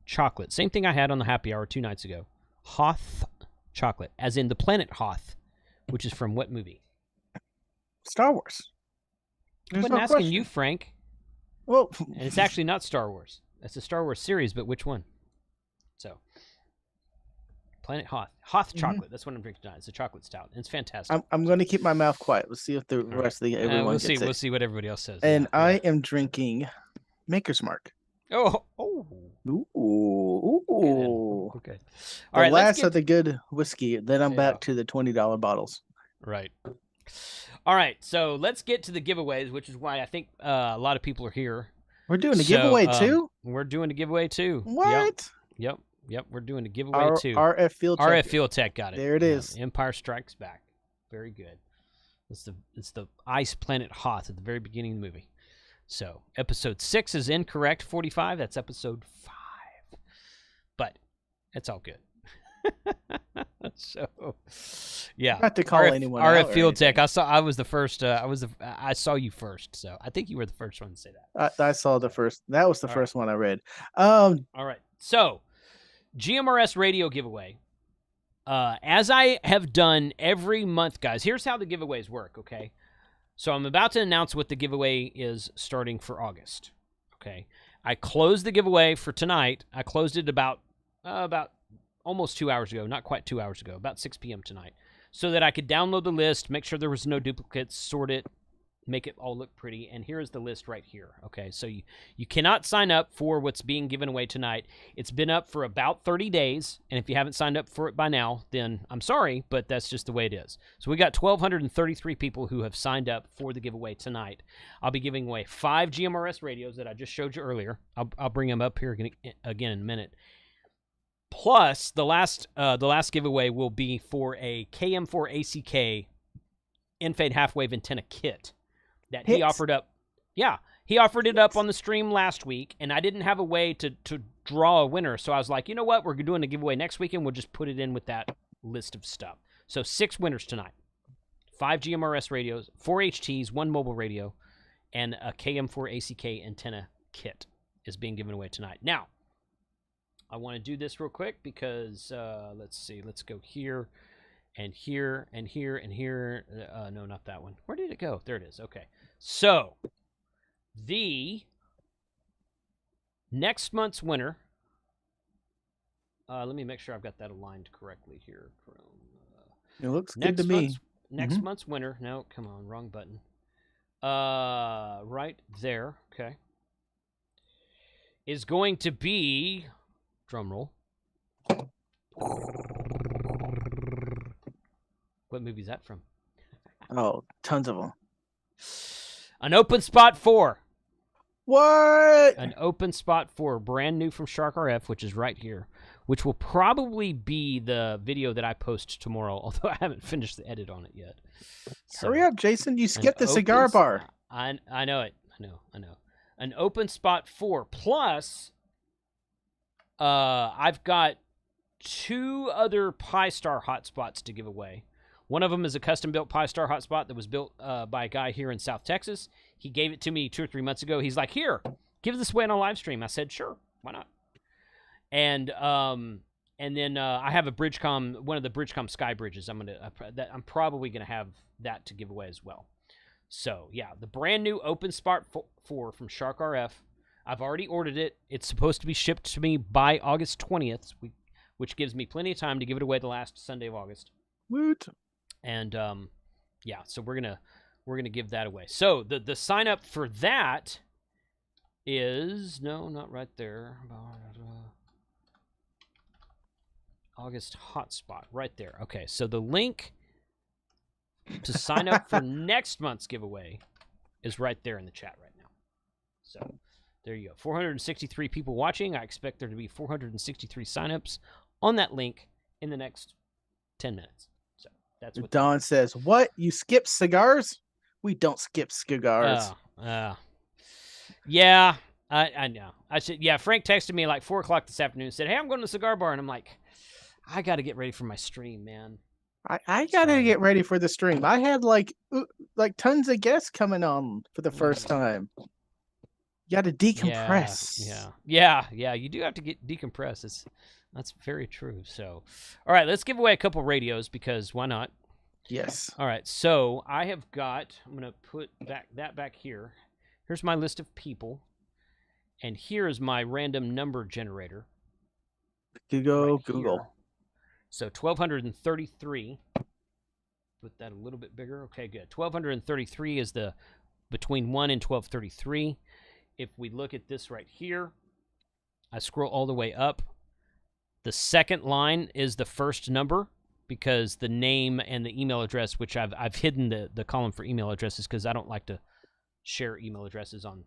Chocolate. Same thing I had on the happy hour 2 nights ago. Hoth Chocolate, as in the planet Hoth, which is from what movie?
Star Wars.
I wasn't asking you, Frank.
Well,
and it's actually not Star Wars. It's a Star Wars series, but which one? So, Planet Hoth. Hoth Chocolate. That's what I'm drinking tonight. It's a chocolate stout. And it's fantastic.
I'm going to keep my mouth quiet. Let's see if the rest of the everyone gets it.
We'll see what everybody else says.
And I am drinking Maker's Mark.
Oh.
Ooh.
Okay.
All right. Last of the good whiskey. Then I'm back to the $20 bottles.
Right. All right. So let's get to the giveaways, which is why I think a lot of people are here.
We're doing a giveaway too?
We're doing a giveaway too.
What?
Yep. We're doing a giveaway too.
RF Field Tech.
RF Field Tech got it.
There it is.
Empire Strikes Back. Very good. It's the ice planet Hoth at the very beginning of the movie. So episode 6 is incorrect. 45. That's episode 5. But it's all good. So yeah.
Not to call anyone
RF
out
Field Tech. I was the first. I saw you first. So I think you were the first one to say that.
I saw the first. That was the first one I read.
All right. So GMRS radio giveaway. As I have done every month, guys, here's how the giveaways work, okay? So I'm about to announce what the giveaway is starting for August, okay? I closed the giveaway for tonight. I closed it about almost 2 hours ago, not quite 2 hours ago, about 6 p.m. tonight, so that I could download the list, make sure there was no duplicates, sort it, make it all look pretty, and here is the list right here, okay? So you cannot sign up for what's being given away tonight. It's been up for about 30 days, and if you haven't signed up for it by now, then I'm sorry, but that's just the way it is. So we got 1,233 people who have signed up for the giveaway tonight. I'll be giving away 5 GMRS radios that I just showed you earlier. I'll bring them up here again in a minute. Plus, the last giveaway will be for a KM4ACK N-Fade half-wave antenna kit that he offered up. Yeah, he offered it up on the stream last week, and I didn't have a way to draw a winner. So I was like, you know what? We're doing a giveaway next week, and we'll just put it in with that list of stuff. So 6 winners tonight. 5 GMRS radios, 4 HTs, 1 mobile radio, and a KM4ACK antenna kit is being given away tonight. Now, I want to do this real quick because, let's see. Let's go here and here and here and here. No, not that one. Where did it go? There it is. Okay. So, the next month's winner, let me make sure I've got that aligned correctly here.
It looks good to me.
Next month's winner, no, come on, wrong button. Right there, okay, is going to be, drum roll. What movie is that from?
Oh, tons of them.
An Open Spot 4.
What?
An Open Spot 4, brand new from Shark RF, which is right here, which will probably be the video that I post tomorrow, although I haven't finished the edit on it yet. So,
hurry up, Jason. You skipped the cigar bar.
I know it. I know. An Open Spot 4 plus I've got 2 other Pi-Star hotspots to give away. One of them is a custom-built Pi-Star hotspot that was built by a guy here in South Texas. He gave it to me 2 or 3 months ago. He's like, "Here, give this away on a live stream." I said, "Sure, why not?" And then I have a Bridgecom, one of the Bridgecom Sky Bridges. I'm probably gonna have that to give away as well. So yeah, the brand new Open Spark 4 from Shark RF. I've already ordered it. It's supposed to be shipped to me by August 20th, which gives me plenty of time to give it away the last Sunday of August.
Woot.
And yeah, so we're gonna give that away. So the sign up for that is not right there. August hotspot right there. Okay, so the link to sign up for next month's giveaway is right there in the chat right now. So there you go. 463 people watching. I expect there to be 463 signups on that link in the next 10 minutes. So that's what
Don says. What? You skip cigars? We don't skip cigars.
Yeah, I know. I said, yeah, Frank texted me like 4 o'clock this afternoon and said, "Hey, I'm going to the cigar bar." And I'm like, I got to get ready for my stream, man.
I gotta get ready for the stream. I had like tons of guests coming on for the first time. You got to decompress.
Yeah. You do have to decompress. That's very true. So, all right, let's give away a couple radios because why not?
Yes.
All right, so I have got. I'm gonna put that back here. Here's my list of people, and here is my random number generator.
Google.
Here. So 1,233. Put that a little bit bigger. Okay, good. 1,233 is the between 1 and 1,233. If we look at this right here, I scroll all the way up. The second line is the first number because the name and the email address, which I've hidden the column for email addresses because I don't like to share email addresses on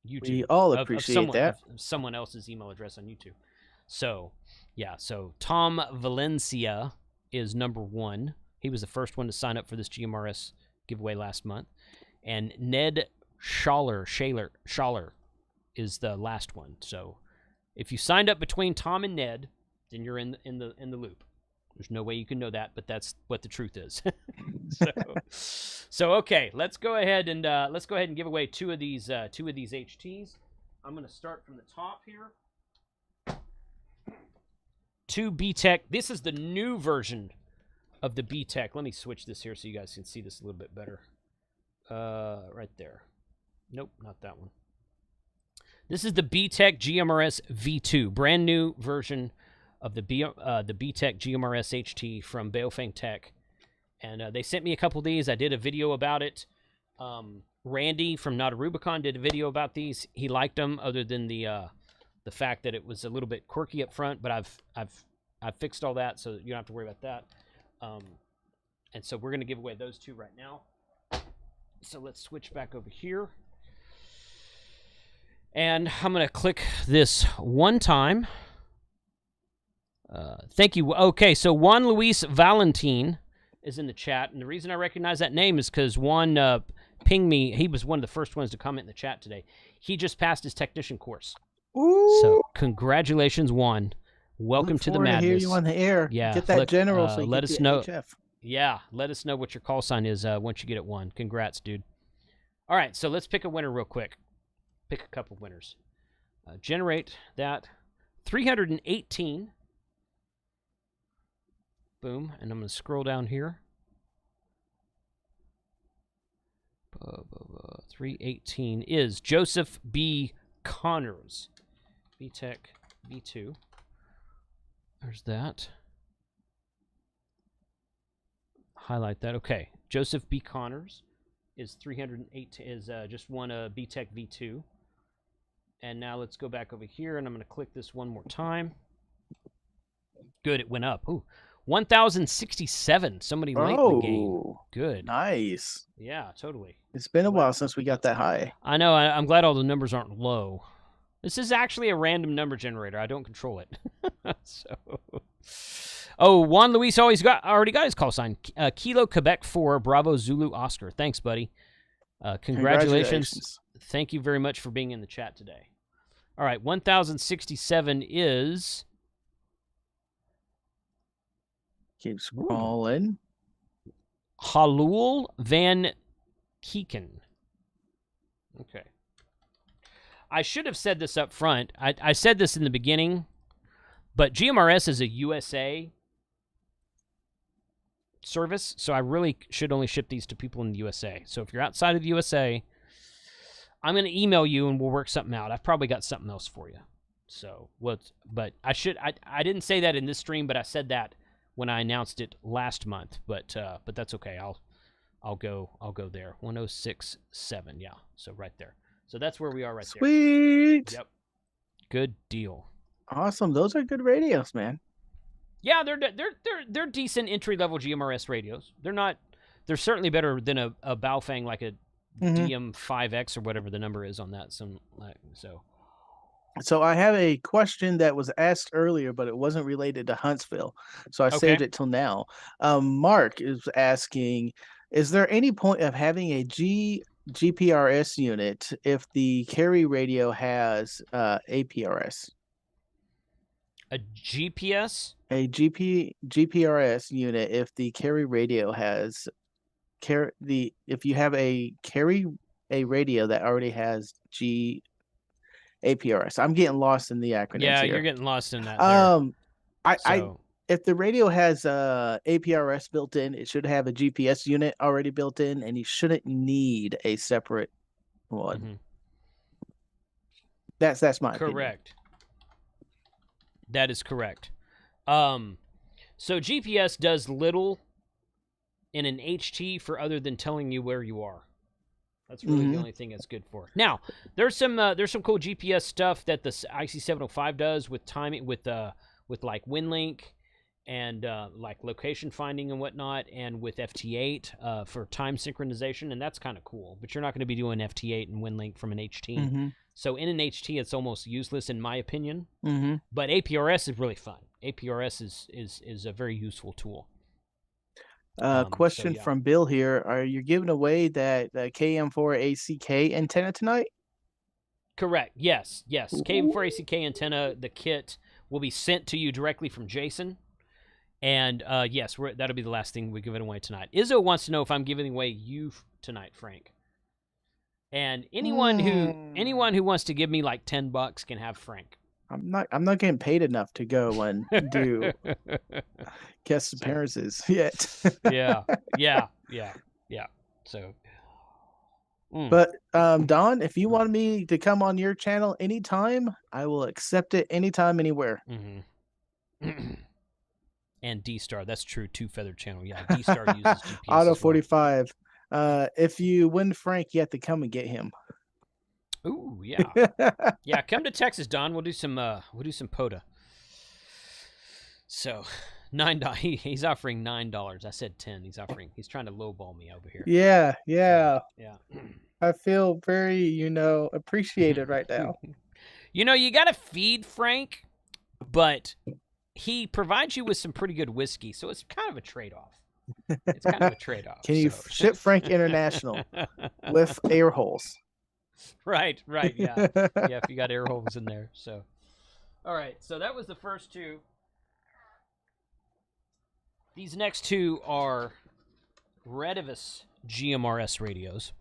YouTube.
We all appreciate that.
Someone else's email address on YouTube. So, yeah. So Tom Valencia is number 1. He was the first one to sign up for this GMRS giveaway last month. And Ned Schaller is the last one. So if you signed up between Tom and Ned, then you're in the loop. There's no way you can know that, but that's what the truth is. So okay, let's go ahead and give away 2 of these HTs. I'm going to start from the top here. 2 BTEC. This is the new version of the BTEC. Let me switch this here so you guys can see this a little bit better. Right there. Nope, not that one. This is the BTEC GMRS V2, brand new version of the BTEC GMRS HT from Baofeng Tech. And they sent me a couple of these. I did a video about it. Randy from Not a Rubicon did a video about these. He liked them, other than the fact that it was a little bit quirky up front. But I've fixed all that, so you don't have to worry about that. And so we're going to give away those 2 right now. So let's switch back over here. And I'm going to click this one time. Thank you. Okay, so Juan Luis Valentin is in the chat. And the reason I recognize that name is because Juan pinged me. He was one of the first ones to comment in the chat today. He just passed his technician course.
Ooh.
So congratulations, Juan. Welcome to the madness.
To hear you on the air.
Yeah,
get that general so you
let
can
us know.
HF.
Yeah, let us know what your call sign is once you get it, Juan. Congrats, dude. All right, so let's pick a winner real quick. Pick a couple winners. Generate that. 318. Boom. And I'm going to scroll down here. 318 is Joseph B. Connors. VTech V2. There's that. Highlight that. Okay. Joseph B. Connors is 308 is just won a BTEC V2. And now let's go back over here, and I'm going to click this one more time. Good, it went up. Ooh, 1,067. Somebody late in the game. Good.
Nice.
Yeah, totally.
It's been a while since we got that high.
I know. I'm glad all the numbers aren't low. This is actually a random number generator. I don't control it. Oh, Juan Luis already got his call sign. Kilo Quebec 4, Bravo Zulu Oscar. Thanks, buddy. Congratulations. Thank you very much for being in the chat today. All right, 1,067 is
Keep scrolling.
Halul Van Keeken. Okay. I should have said this up front. I said this in the beginning, but GMRS is a USA service, so I really should only ship these to people in the USA. So if you're outside of the USA, I'm going to email you and we'll work something out. I've probably got something else for you. So, but I didn't say that in this stream, but I said that when I announced it last month. But that's okay. I'll go there. 1067. Yeah. So right there. So that's where we are right there.
Sweet.
Yep. Good deal.
Awesome. Those are good radios, man.
Yeah, they're decent entry-level GMRS radios. They're certainly better than a Baofeng, like a DM5X or whatever the number is on that.
So I have a question that was asked earlier, but it wasn't related to Huntsville. So I saved it till now. Mark is asking, is there any point of having a GPRS unit if the carry radio has APRS?
A GPS?
A GPRS unit if the carry radio has if you have a radio that already has APRS. I'm getting lost in the acronyms
Yeah,
here.
you're getting lost in that.
If the radio has APRS built in, it should have a GPS unit already built in, and you shouldn't need a separate one.
Mm-hmm.
That's my opinion.
Correct. That is correct. So GPS does little in an HT for other than telling you where you are. That's really the only thing it's good for. Now, there's some cool GPS stuff that the IC705 does with timing, with like WinLink and like location finding and whatnot, and with FT8 for time synchronization, and that's kind of cool. But you're not going to be doing FT8 and WinLink from an HT. So in an HT, it's almost useless in my opinion. But APRS is really fun. APRS is a very useful tool.
Question from Bill here: are you giving away that KM4ACK antenna tonight?
Correct. Yes. KM4ACK antenna, the kit will be sent to you directly from Jason. And yes, that'll be the last thing we give it away tonight. Izzo wants to know if I'm giving away you tonight, Frank. And anyone who wants to give me like $10 can have Frank.
I'm not getting paid enough to go and do guest appearances yet.
Yeah. So,
but Don, if you want me to come on your channel anytime, I will accept it anytime, anywhere.
And D-Star, that's true. Two Feather channel, yeah. D-Star uses GPS.
Auto 45. If you win Frank, you have to come and get him.
Ooh, yeah. Yeah, come to Texas, Don. We'll do some POTA. So, $9. He's offering $9. I said 10. He's trying to lowball me over here.
Yeah.
Yeah.
I feel very, appreciated right now.
You got to feed Frank, but he provides you with some pretty good whiskey, so it's kind of a trade-off.
Can you ship Frank international with air holes?
Right, yeah. Yeah, if you got air holes in there. So, all right, so that was the first two. These next two are Radivis GMRS radios.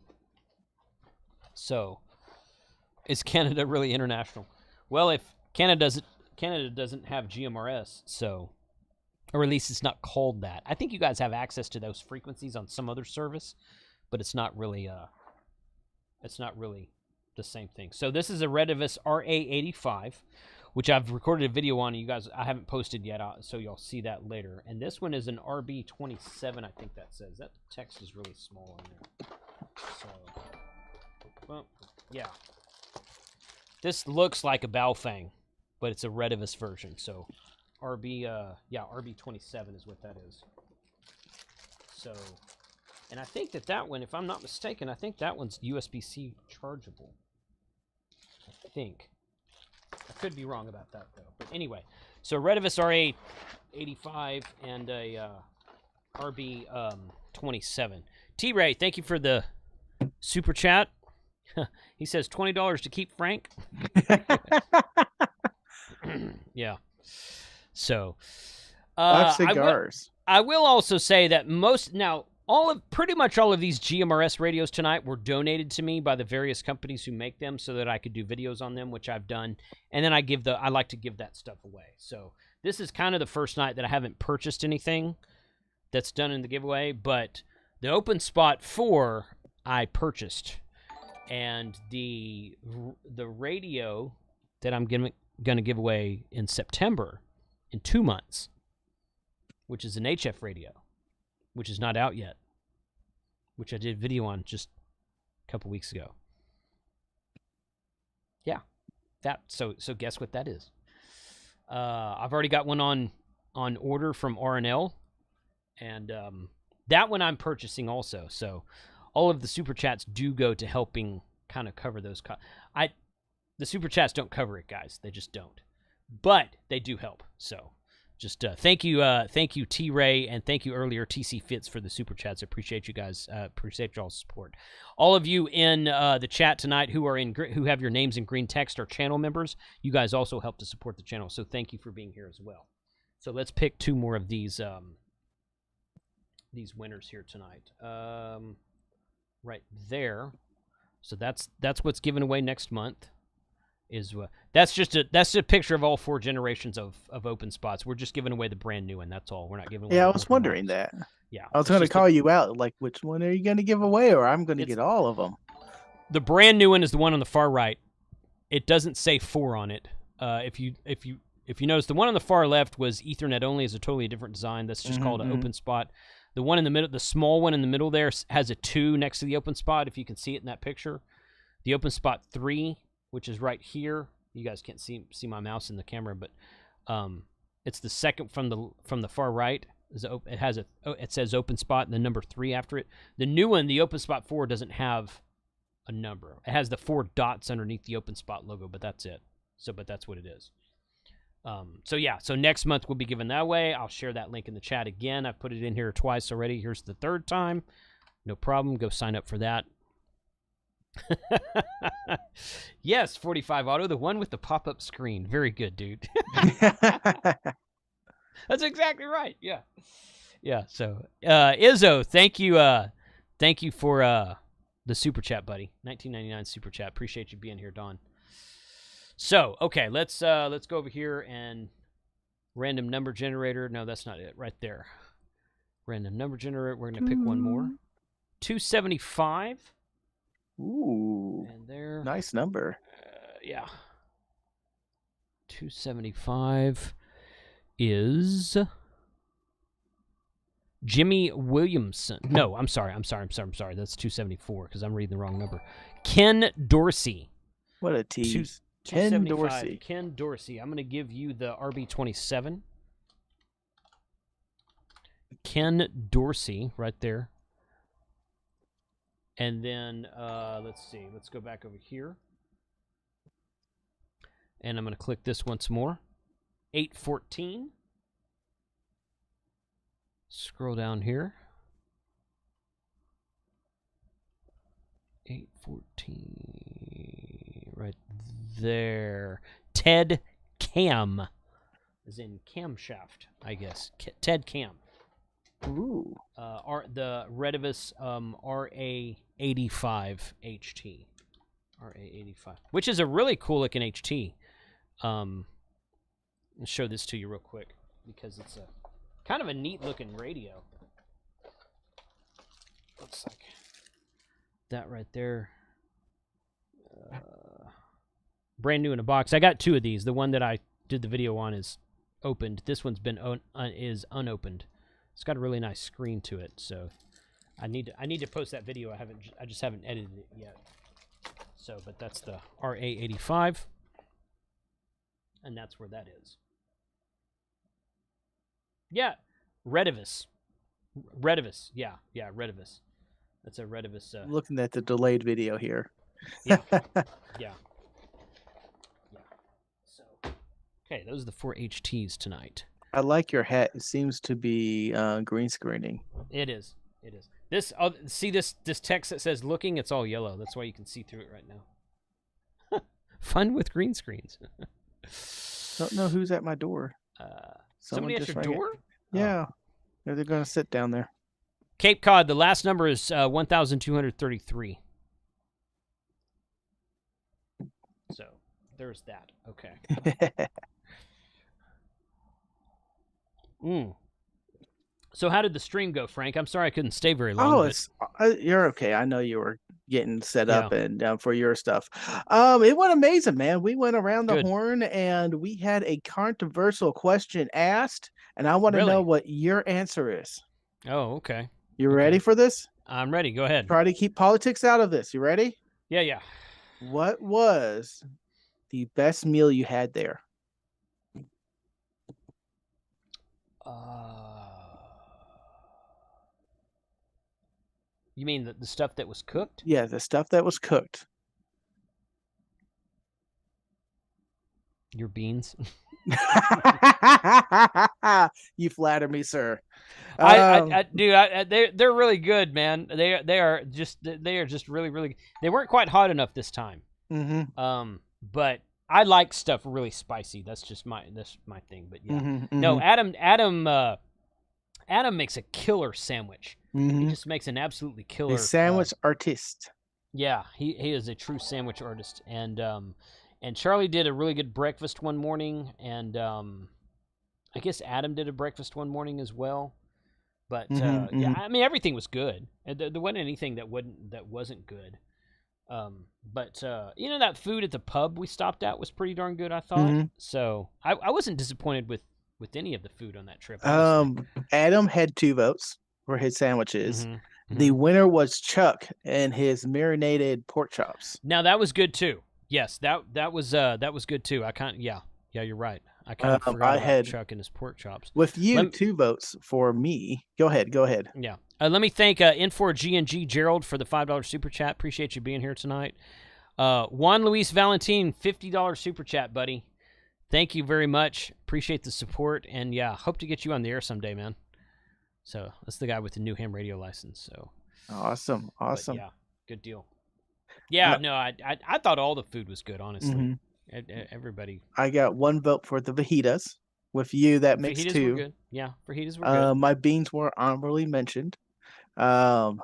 So, is Canada really international? Well, if Canada doesn't have GMRS, so, or at least it's not called that. I think you guys have access to those frequencies on some other service, but it's not really the same thing. So this is a Radivis RA85, which I've recorded a video on. You guys, I haven't posted yet, so you'll see that later. And this one is an RB27, I think that says. That text is really small on there. So, well, yeah. This looks like a Baofeng, but it's a Radivis version. So RB27 is what that is. So, and I think that one, if I'm not mistaken, I think that one's USB-C chargeable. I think. I could be wrong about that, though. But anyway, so Radivis RA85 and a RB27. T-Ray, thank you for the super chat. He says $20 to keep Frank. Yeah. So,
Five cigars.
I will also say that pretty much all of these GMRS radios tonight were donated to me by the various companies who make them so that I could do videos on them, which I've done. And then I like to give that stuff away. So this is kind of the first night that I haven't purchased anything that's done in the giveaway, but the Open Spot 4 I purchased. And the radio that I'm going to give away in September, in 2 months, which is an HF radio, which is not out yet, which I did a video on just a couple weeks ago. Yeah, so guess what that is? I've already got one on order from R&L, and that one I'm purchasing also. So all of the super chats do go to helping kind of cover those the super chats don't cover it, guys. They just don't. But they do help. So just thank you T-Ray, and thank you earlier TC Fitz for the super chats. I appreciate you guys. Appreciate y'all's support. All of you in the chat tonight who have your names in green text are channel members. You guys also help to support the channel. So thank you for being here as well. So let's pick 2 more of these winners here tonight. Right there. So that's what's given away next month. That's just a picture of all 4 generations of Open Spots. We're just giving away the brand new one. That's all. We're not giving away.
Yeah, I was wondering that.
Yeah,
I was going to call you out, like, which one are you going to give away, or I'm going to get all of them.
The brand new one is the one on the far right. It doesn't say 4 on it. If you notice, the one on the far left was Ethernet only. Is a totally different design. That's just called an Open Spot. The one in the middle, the small one in the middle there, has a 2 next to the Open Spot. If you can see it in that picture, the Open Spot 3, which is right here. You guys can't see my mouse in the camera, but it's the second from the far right. It says Open Spot and the number 3 after it. The new one, the Open Spot 4, doesn't have a number. It has the 4 dots underneath the Open Spot logo, but that's it. But that's what it is. So next month we'll be giving that away. I'll share that link in the chat again. I've put it in here twice already. Here's the 3rd time. No problem. Go sign up for that. Yes, 45 Auto, the one with the pop-up screen. Very good, dude. That's exactly right. Yeah. So Izzo, thank you for the super chat, buddy. 1999 super chat. Appreciate you being here, Don. So okay, let's go over here and random number generator. No, that's not it. Right there, random number generator. We're gonna pick one more. 275.
Ooh,
and there,
nice number.
Yeah, 275 is Jimmy Williamson. No, I'm sorry. That's 274 because I'm reading the wrong number. Ken Dorsey.
What a tease. Ken Dorsey.
Ken Dorsey. I'm going to give you the RB27. Ken Dorsey right there. And then, let's see. Let's go back over here. And I'm going to click this once more. 814. Scroll down here. 814. Right there. Ted Cam. As in camshaft, I guess. Ted Cam.
Ooh.
The Redivis RA85 HT. RA85. Which is a really cool looking HT. I'll show this to you real quick because it's a kind of a neat looking radio. Looks like that right there. Brand new in a box. I got 2 of these. The one that I did the video on is opened. This one's been is unopened. It's got a really nice screen to it, so I need to post that video. I just haven't edited it yet. So, but that's the RA85, and that's where that is. Yeah, Redivis. Yeah, Redivis. That's a Redivis.
Looking at the delayed video here.
Yeah. So, okay, those are the 4 HTs tonight.
I like your hat. It seems to be green screening.
It is. This see this text that says "looking." It's all yellow. That's why you can see through it right now. Fun with green screens.
Don't know who's at my door.
Somebody at your door?
Yeah. They're going to sit down there.
Cape Cod, the last number is 1,233. So there's that. Okay. So how did the stream go, Frank? I'm sorry I couldn't stay very long.
You're okay. I know you were getting set up and for your stuff. It went amazing, man. We went around the horn and we had a controversial question asked, and I want to know what your answer is.
Oh, okay.
You ready for this?
I'm ready. Go ahead.
Try to keep politics out of this. You ready?
Yeah.
What was the best meal you had there?
You mean the stuff that was cooked?
Yeah, the stuff that was cooked.
Your beans.
You flatter me, sir.
They're really good, man. They are just really, really. They weren't quite hot enough this time.
Mm-hmm.
But I like stuff really spicy. That's my thing. But yeah, no. Adam makes a killer sandwich. He just makes an absolutely killer
sandwich artist.
Yeah, he is a true sandwich artist, and Charlie did a really good breakfast one morning, and I guess Adam did a breakfast one morning as well. But yeah, I mean everything was good. There wasn't anything that wasn't good. But that food at the pub we stopped at was pretty darn good, I thought. So I wasn't disappointed with any of the food on that trip.
Adam had 2 votes for his sandwiches. The winner was Chuck and his marinated pork chops.
Now that was good too. Yes, that was good too. Yeah, you're right. I kind of forgot about Chuck and his pork chops.
With you, 2 votes for me. Go ahead.
Yeah. Let me thank N4G Gerald for the $5 super chat. Appreciate you being here tonight. Juan Luis Valentin, $50 super chat, buddy. Thank you very much. Appreciate the support, and yeah, hope to get you on the air someday, man. So that's the guy with the new ham radio license. So
awesome.
But yeah, good deal. Yeah, no, I thought all the food was good, honestly. Everybody.
I got 1 vote for the fajitas. With you, that makes
fajitas
2.
Were good. Yeah, fajitas were good.
My beans were honorably mentioned. So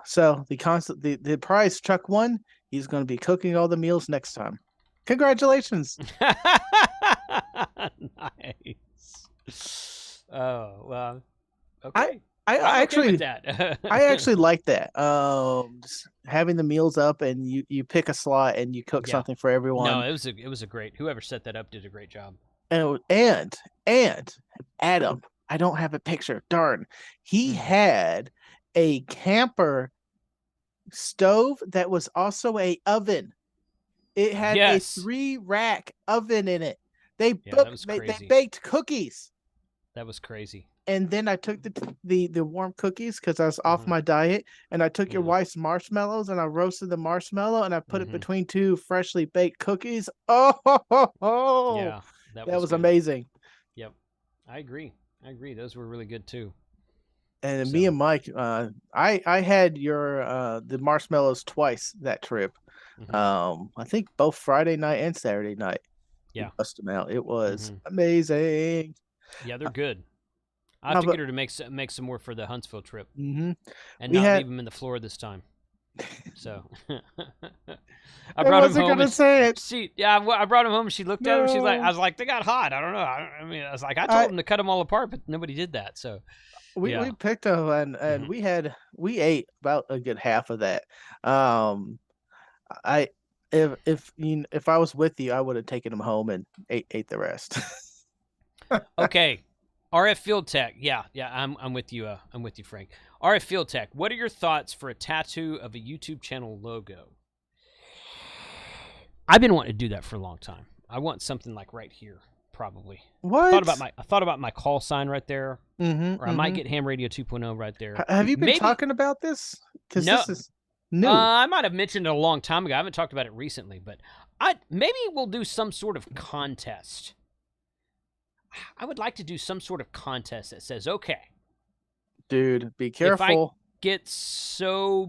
the prize Chuck won. He's going to be cooking all the meals next time. Congratulations.
Nice. Oh, well, okay.
I actually
that.
I actually like that. Just having the meals up and you pick a slot and you cook something for everyone.
No, it was a great. Whoever set that up did a great job.
And Adam, I don't have a picture. Darn. He had a camper stove that was also a oven. It had a 3-rack oven in it. They baked cookies.
That was crazy.
And then I took the warm cookies because I was off my diet, and I took your wife's marshmallows and I roasted the marshmallow and I put it between 2 freshly baked cookies. Oh,
yeah,
that was amazing.
Yep, I agree. Those were really good too.
And me and Mike, I had the marshmallows twice that trip. I think both Friday night and Saturday night.
Yeah,
bust them out. It was amazing.
Yeah, they're good. I have to get her to make some more for the Huntsville trip, and not leave them in the floor this time. So
I brought him home.
I brought him home. And she looked at them. She's like, I was like, they got hot. I don't know. I was like, I told them to cut them all apart, but nobody did that. So
we picked them, and we ate about a good half of that. If I was with you, I would have taken them home and ate the rest.
Okay. RF Field Tech, yeah, I'm with you. I'm with you, Frank. RF Field Tech, what are your thoughts for a tattoo of a YouTube channel logo? I've been wanting to do that for a long time. I want something like right here, probably.
What?
I thought about my call sign right there, or I might get Ham Radio 2.0 right there.
Have you been talking about this? Because this is new.
I might have mentioned it a long time ago. I haven't talked about it recently, but maybe we'll do some sort of contest. I would like to do some sort of contest that says, okay,
dude, be careful.
If I get no,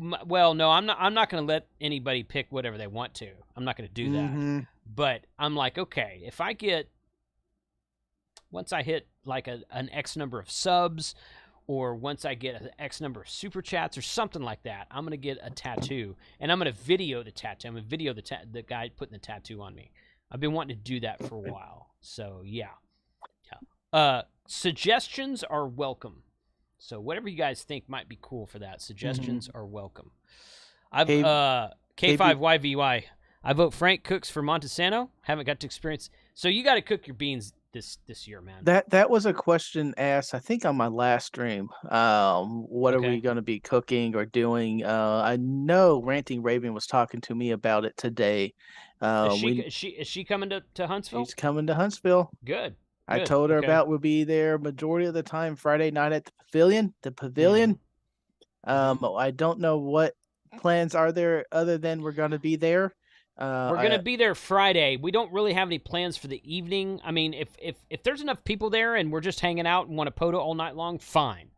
I'm not going to let anybody pick whatever they want to. I'm not going to do that. But I'm like, okay, if I get, once I hit like an X number of subs, or once I get an X number of super chats or something like that, I'm going to get a tattoo, and I'm going to video the tattoo. I'm going to video the guy putting the tattoo on me. I've been wanting to do that for a while. So, yeah. Suggestions are welcome. So, whatever you guys think might be cool for that, suggestions are welcome. K5YVY. I vote Frank Cooks for Montesano. Haven't got to experience. So, you got to cook your beans this year, man.
That was a question asked, I think, on my last stream. What are we going to be cooking or doing? I know Ranting Raven was talking to me about it today.
Is she coming to Huntsville?
She's coming to Huntsville.
Good.
I told her about we'll be there majority of the time Friday night at the pavilion. I don't know what plans are there other than we're going to be there.
We're going to be there Friday. We don't really have any plans for the evening. I mean, if there's enough people there and we're just hanging out and want to POTA all night long, fine.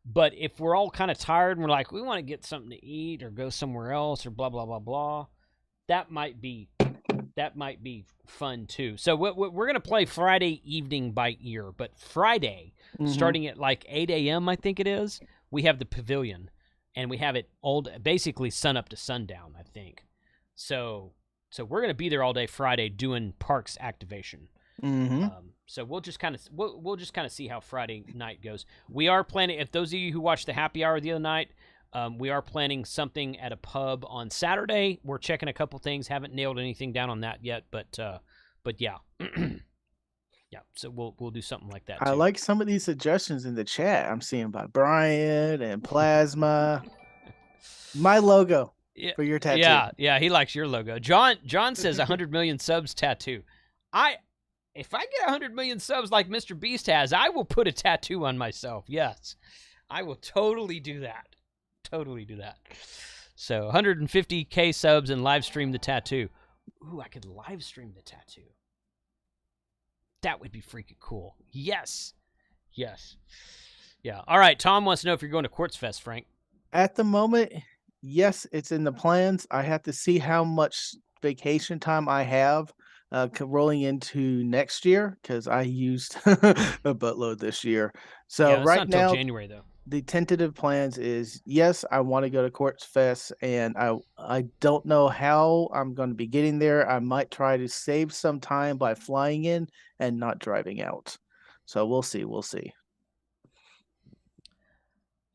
But if we're all kind of tired and we're like, we want to get something to eat or go somewhere else or blah, blah, blah, blah, that might be fun too. So we're going to play Friday evening by ear. But Friday, starting at like 8 a.m., I think it is, we have the pavilion. And we have it basically sun up to sundown, I think. So we're going to be there all day Friday doing parks activation. So we'll just kind of see how Friday night goes. We are planning, if those of you who watched the happy hour the other night, we are planning something at a pub on Saturday. We're checking a couple things. Haven't nailed anything down on that yet, but yeah. Yeah, so we'll do something like that too.
I like some of these suggestions in the chat. I'm seeing by Brian and Plasma. My logo. For your tattoo.
Yeah, he likes your logo. John says 100 million subs tattoo. If I get 100 million subs like Mr. Beast has, I will put a tattoo on myself. Yes, I will totally do that. So 150K subs and live stream the tattoo. Ooh, I could live stream the tattoo. That would be freaking cool. Yes. Yeah. All right. Tom wants to know if you're going to Quartz Fest, Frank.
At the moment, yes, it's in the plans. I have to see how much vacation time I have rolling into next year because I used a buttload this year. So right now,
January though.
The tentative plans is yes, I want to go to Quartz Fest, and I don't know how I'm going to be getting there. I might try to save some time by flying in and not driving out. So we'll see.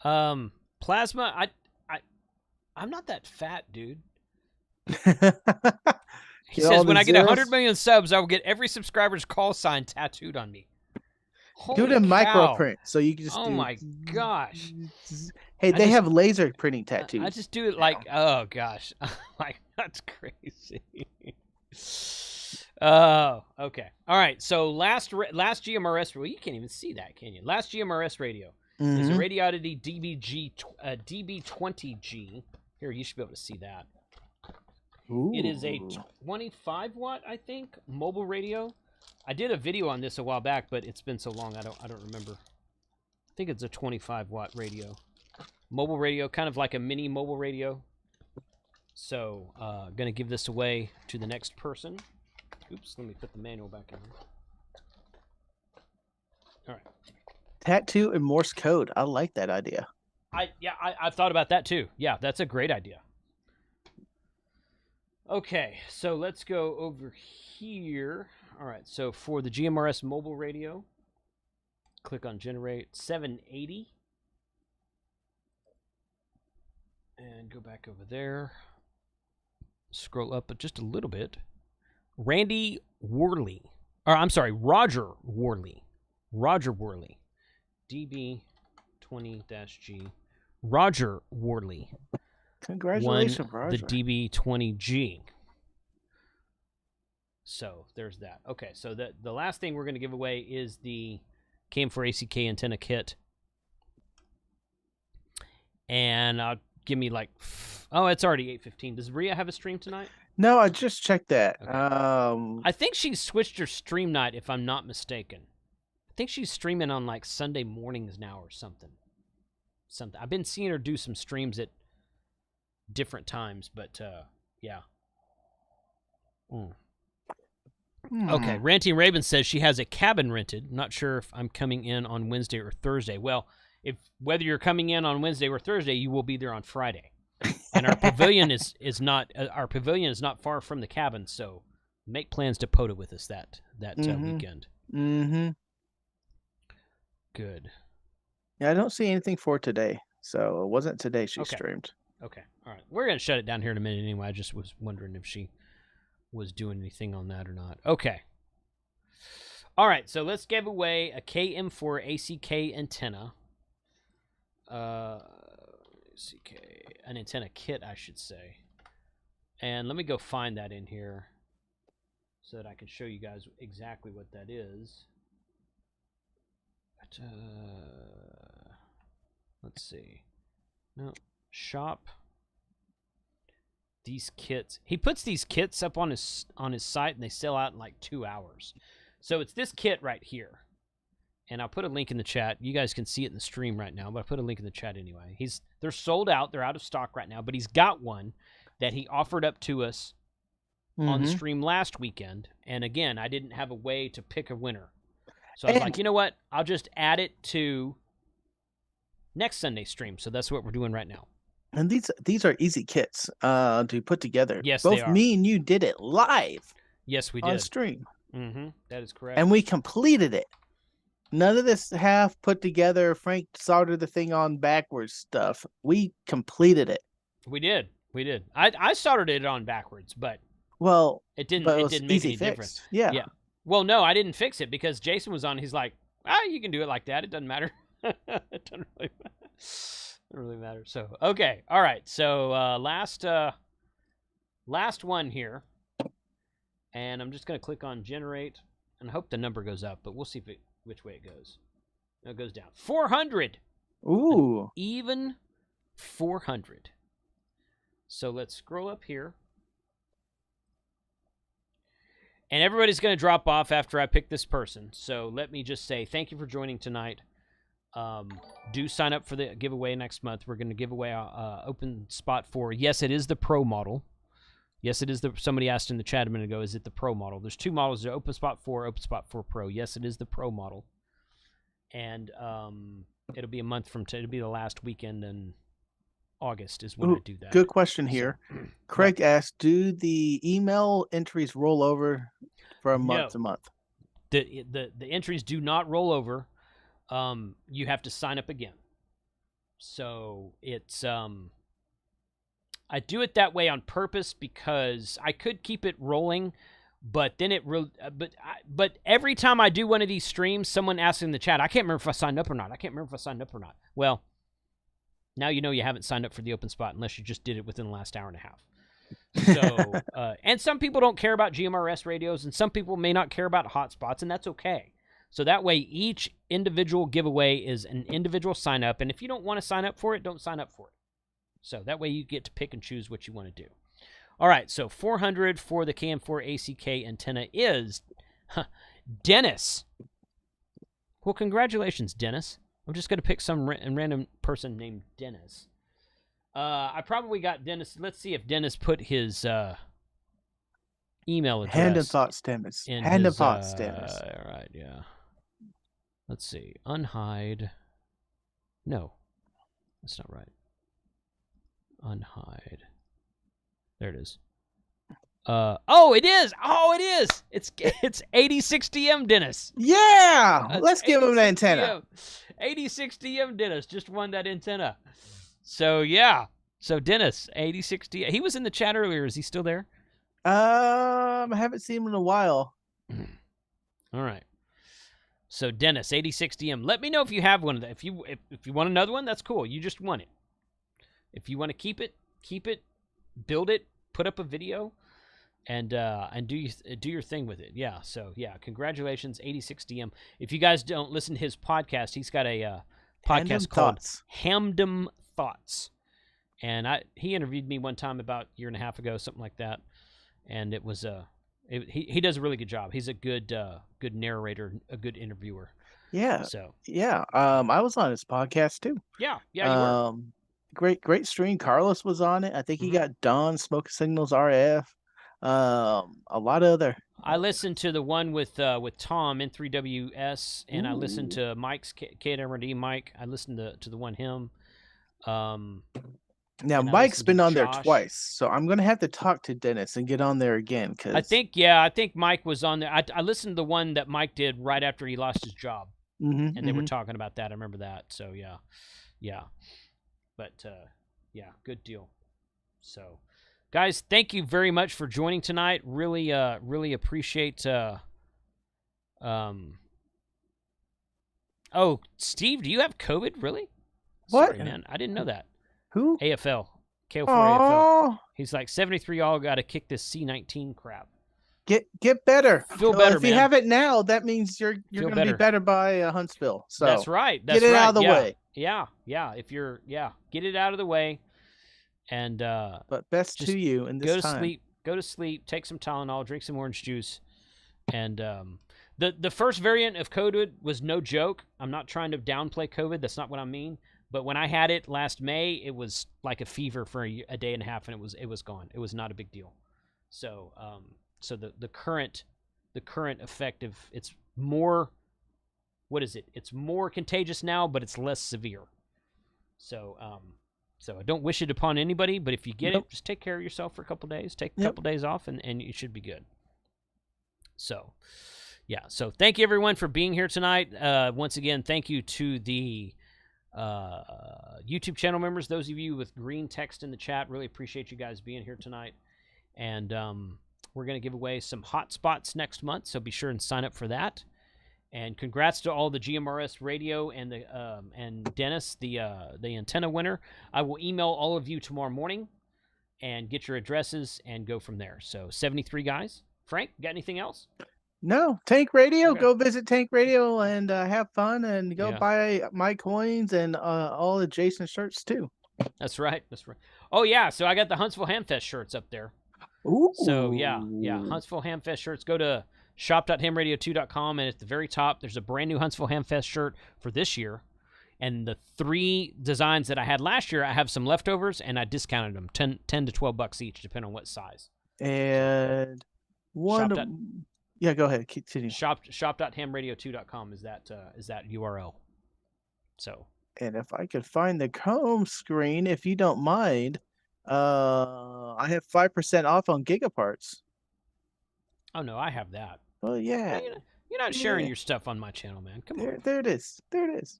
Plasma, I'm not that fat, dude. He says, when I get 100 million subs, I will get every subscriber's call sign tattooed on me.
Do it in microprint, so you can just
Oh my gosh.
Hey, they have laser printing tattoos.
I just do it like, oh gosh. Like, that's crazy. Oh, okay. All right, so last GMRS, well, you can't even see that, can you? Last GMRS radio is a Radioddity DB20G. Here, you should be able to see that.
Ooh.
It is a 25 watt, I think, mobile radio. I did a video on this a while back, but it's been so long I don't remember. I think it's a 25 watt radio. Mobile radio, kind of like a mini mobile radio. So, gonna give this away to the next person. Oops, let me put the manual back in. All right.
Tattoo and Morse code. I like that idea.
I've thought about that too. Yeah, that's a great idea. Okay, so let's go over here. All right, so for the GMRS mobile radio, click on generate 780. And go back over there. Scroll up just a little bit. Roger Worley. DB20-G. Roger Worley.
Congratulations, Roger.
The DB20G. So there's that. Okay, so the last thing we're going to give away is the KM4ACK antenna kit. And give me like, oh, it's already 8:15. Does Rhea have a stream tonight?
No, I just checked that. Okay.
I think she switched her stream night, if I'm not mistaken. I think she's streaming on like Sunday mornings now or something. I've been seeing her do some streams at different times, but yeah. Okay, Ranting Raven says she has a cabin rented. Not sure if I'm coming in on Wednesday or Thursday. Well, if whether you're coming in on Wednesday or Thursday, you will be there on Friday. And our pavilion is not far from the cabin, so make plans to POTA with us that weekend.
Mm-hmm.
Good.
Yeah, I don't see anything for today, so it wasn't today she streamed.
Okay, all right. We're gonna shut it down here in a minute anyway. I just was wondering if she was doing anything on that or not. Okay. All right, so let's give away a KM4 ACK antenna. An antenna kit, I should say. And let me go find that in here so that I can show you guys exactly what that is. But, let's see. No, shop. These kits. He puts these kits up on his site, and they sell out in like 2 hours. So it's this kit right here. And I'll put a link in the chat. You guys can see it in the stream right now, but I put a link in the chat anyway. They're sold out. They're out of stock right now, but he's got one that he offered up to us on the stream last weekend. And again, I didn't have a way to pick a winner. So I was like, you know what? I'll just add it to next Sunday stream. So that's what we're doing right now.
And these are easy kits to put together.
Yes,
both
they are.
Me and you did it live.
Yes, we did.
On stream.
That is correct.
And we completed it. None of this half put together, Frank soldered the thing on backwards stuff. We completed it.
We did. I soldered it on backwards, but it didn't make any difference.
Yeah.
Well, no, I didn't fix it because Jason was on. He's like, you can do it like that. It doesn't matter. It doesn't really matter. So, okay. All right. So, last one here. And I'm just going to click on generate and hope the number goes up, but we'll see which way it goes. No, it goes down. 400.
Ooh.
An even 400. So let's scroll up here. And everybody's going to drop off after I pick this person. So let me just say thank you for joining tonight. Do sign up for the giveaway next month. We're going to give away an open spot for, yes, it is the Pro model. Yes, it is somebody asked in the chat a minute ago, is it the Pro model? There's two models, the Open Spot 4, Open Spot 4 Pro. Yes, it is the Pro model. And it'll be a month from today. It'll be the last weekend in August is when I do that.
Good question here. So, Craig asked, do the email entries roll over from month to month?
The entries do not roll over. You have to sign up again. So it's... I do it that way on purpose because I could keep it rolling, but then but every time I do one of these streams, someone asks in the chat, I can't remember if I signed up or not. Well, now you know you haven't signed up for the open spot unless you just did it within the last hour and a half. So, and some people don't care about GMRS radios, and some people may not care about hotspots, and that's okay. So that way, each individual giveaway is an individual sign up, and if you don't want to sign up for it, don't sign up for it. So that way you get to pick and choose what you want to do. All right, so 400 for the KM4 ACK antenna is Dennis. Well, congratulations, Dennis. I'm just going to pick some random person named Dennis. I probably got Dennis. Let's see if Dennis put his email address.
Hand of thoughts, Dennis. Hand of thoughts, Dennis.
All right, yeah. Let's see. Unhide. No, that's not right. Unhide. There it is. Oh, it is. It's 8060M Dennis.
Yeah. Let's give him an antenna.
8060M Dennis just won that antenna. So yeah. So Dennis, 8060. He was in the chat earlier. Is he still there?
I haven't seen him in a while.
All right. So Dennis, 8060M. Let me know if you have one of that. If you want another one, that's cool. You just won it. If you want to keep it, build it, put up a video, and do your thing with it. Yeah. So yeah, congratulations, 8060M. If you guys don't listen to his podcast, he's got a podcast called Hamdom Thoughts, and he interviewed me one time about a year and a half ago, something like that, and it was he does a really good job. He's a good narrator, a good interviewer.
Yeah.
So
yeah, I was on his podcast too.
Yeah, you were.
Great stream. Carlos was on it. I think he got Don Smoke Signals RF. A lot of
I listened to the one with Tom N4BCD, and I listened to Mike's KMRD Mike. I listened to the one him.
Now Mike's been on there twice, so I'm gonna have to talk to Dennis and get on there again. Cause
I think Mike was on there. I listened to the one that Mike did right after he lost his job, and they were talking about that. I remember that. So yeah, but yeah, good deal. So, guys, thank you very much for joining tonight. Really appreciate. Oh, Steve, do you have COVID? Really?
What?
Sorry, man, I didn't know that.
Who?
AFL. KO4
AFL.
He's like 73 y'all got to kick this C19 crap.
Get better.
Feel better,
if
man.
you have it now, that means you're going to be better by Huntsville. So
that's right. That's
get it
right.
out of the way.
Yeah. If you're get it out of the way. And
but best to you in this time.
Go to sleep. Take some Tylenol. Drink some orange juice. And the first variant of COVID was no joke. I'm not trying to downplay COVID. That's not what I mean. But when I had it last May, it was like a fever for a day and a half, and it was gone. It was not a big deal. So so the current effect of it's more, what is it? It's more contagious now, but it's less severe. So so I don't wish it upon anybody, but if you get it, just take care of yourself for a couple days. Take a couple days off, and you should be good. So yeah. So thank you everyone for being here tonight. Once again, thank you to the YouTube channel members, those of you with green text in the chat. Really appreciate you guys being here tonight. And we're going to give away some hotspots next month, so be sure and sign up for that. And congrats to all the GMRS radio and the and Dennis, the antenna winner. I will email all of you tomorrow morning and get your addresses and go from there. So 73 guys. Frank, got anything else?
No, Tank Radio. Okay. Go visit Tank Radio and have fun, and go buy my coins and all the Jason shirts too.
That's right. That's right. Oh yeah, so I got the Huntsville Hamfest shirts up there.
Ooh.
So yeah, Huntsville Hamfest shirts. Go to shop.hamradio2.com, and at the very top, there's a brand new Huntsville Hamfest shirt for this year. And the 3 designs that I had last year, I have some leftovers, and I discounted them $10 to $12 each, depending on what size.
And yeah, go ahead. Continue.
Shop.hamradio2.com is that URL. So.
And if I could find the home screen, if you don't mind, I have 5% off on Gigaparts.
Oh no, I have that.
Oh yeah.
You're not sharing your stuff on my channel, man. Come on.
There it is. There it is.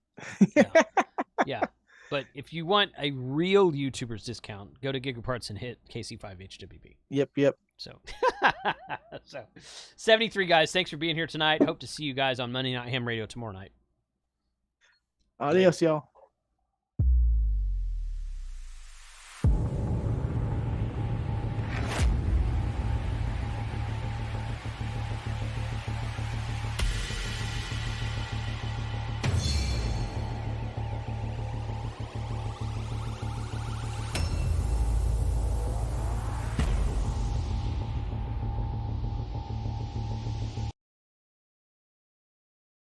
Yeah. But if you want a real YouTuber's discount, go to Gigaparts and hit KC5HWB.
Yep.
So 73 guys, thanks for being here tonight. Hope to see you guys on Monday Night Ham Radio tomorrow night.
Adios, y'all.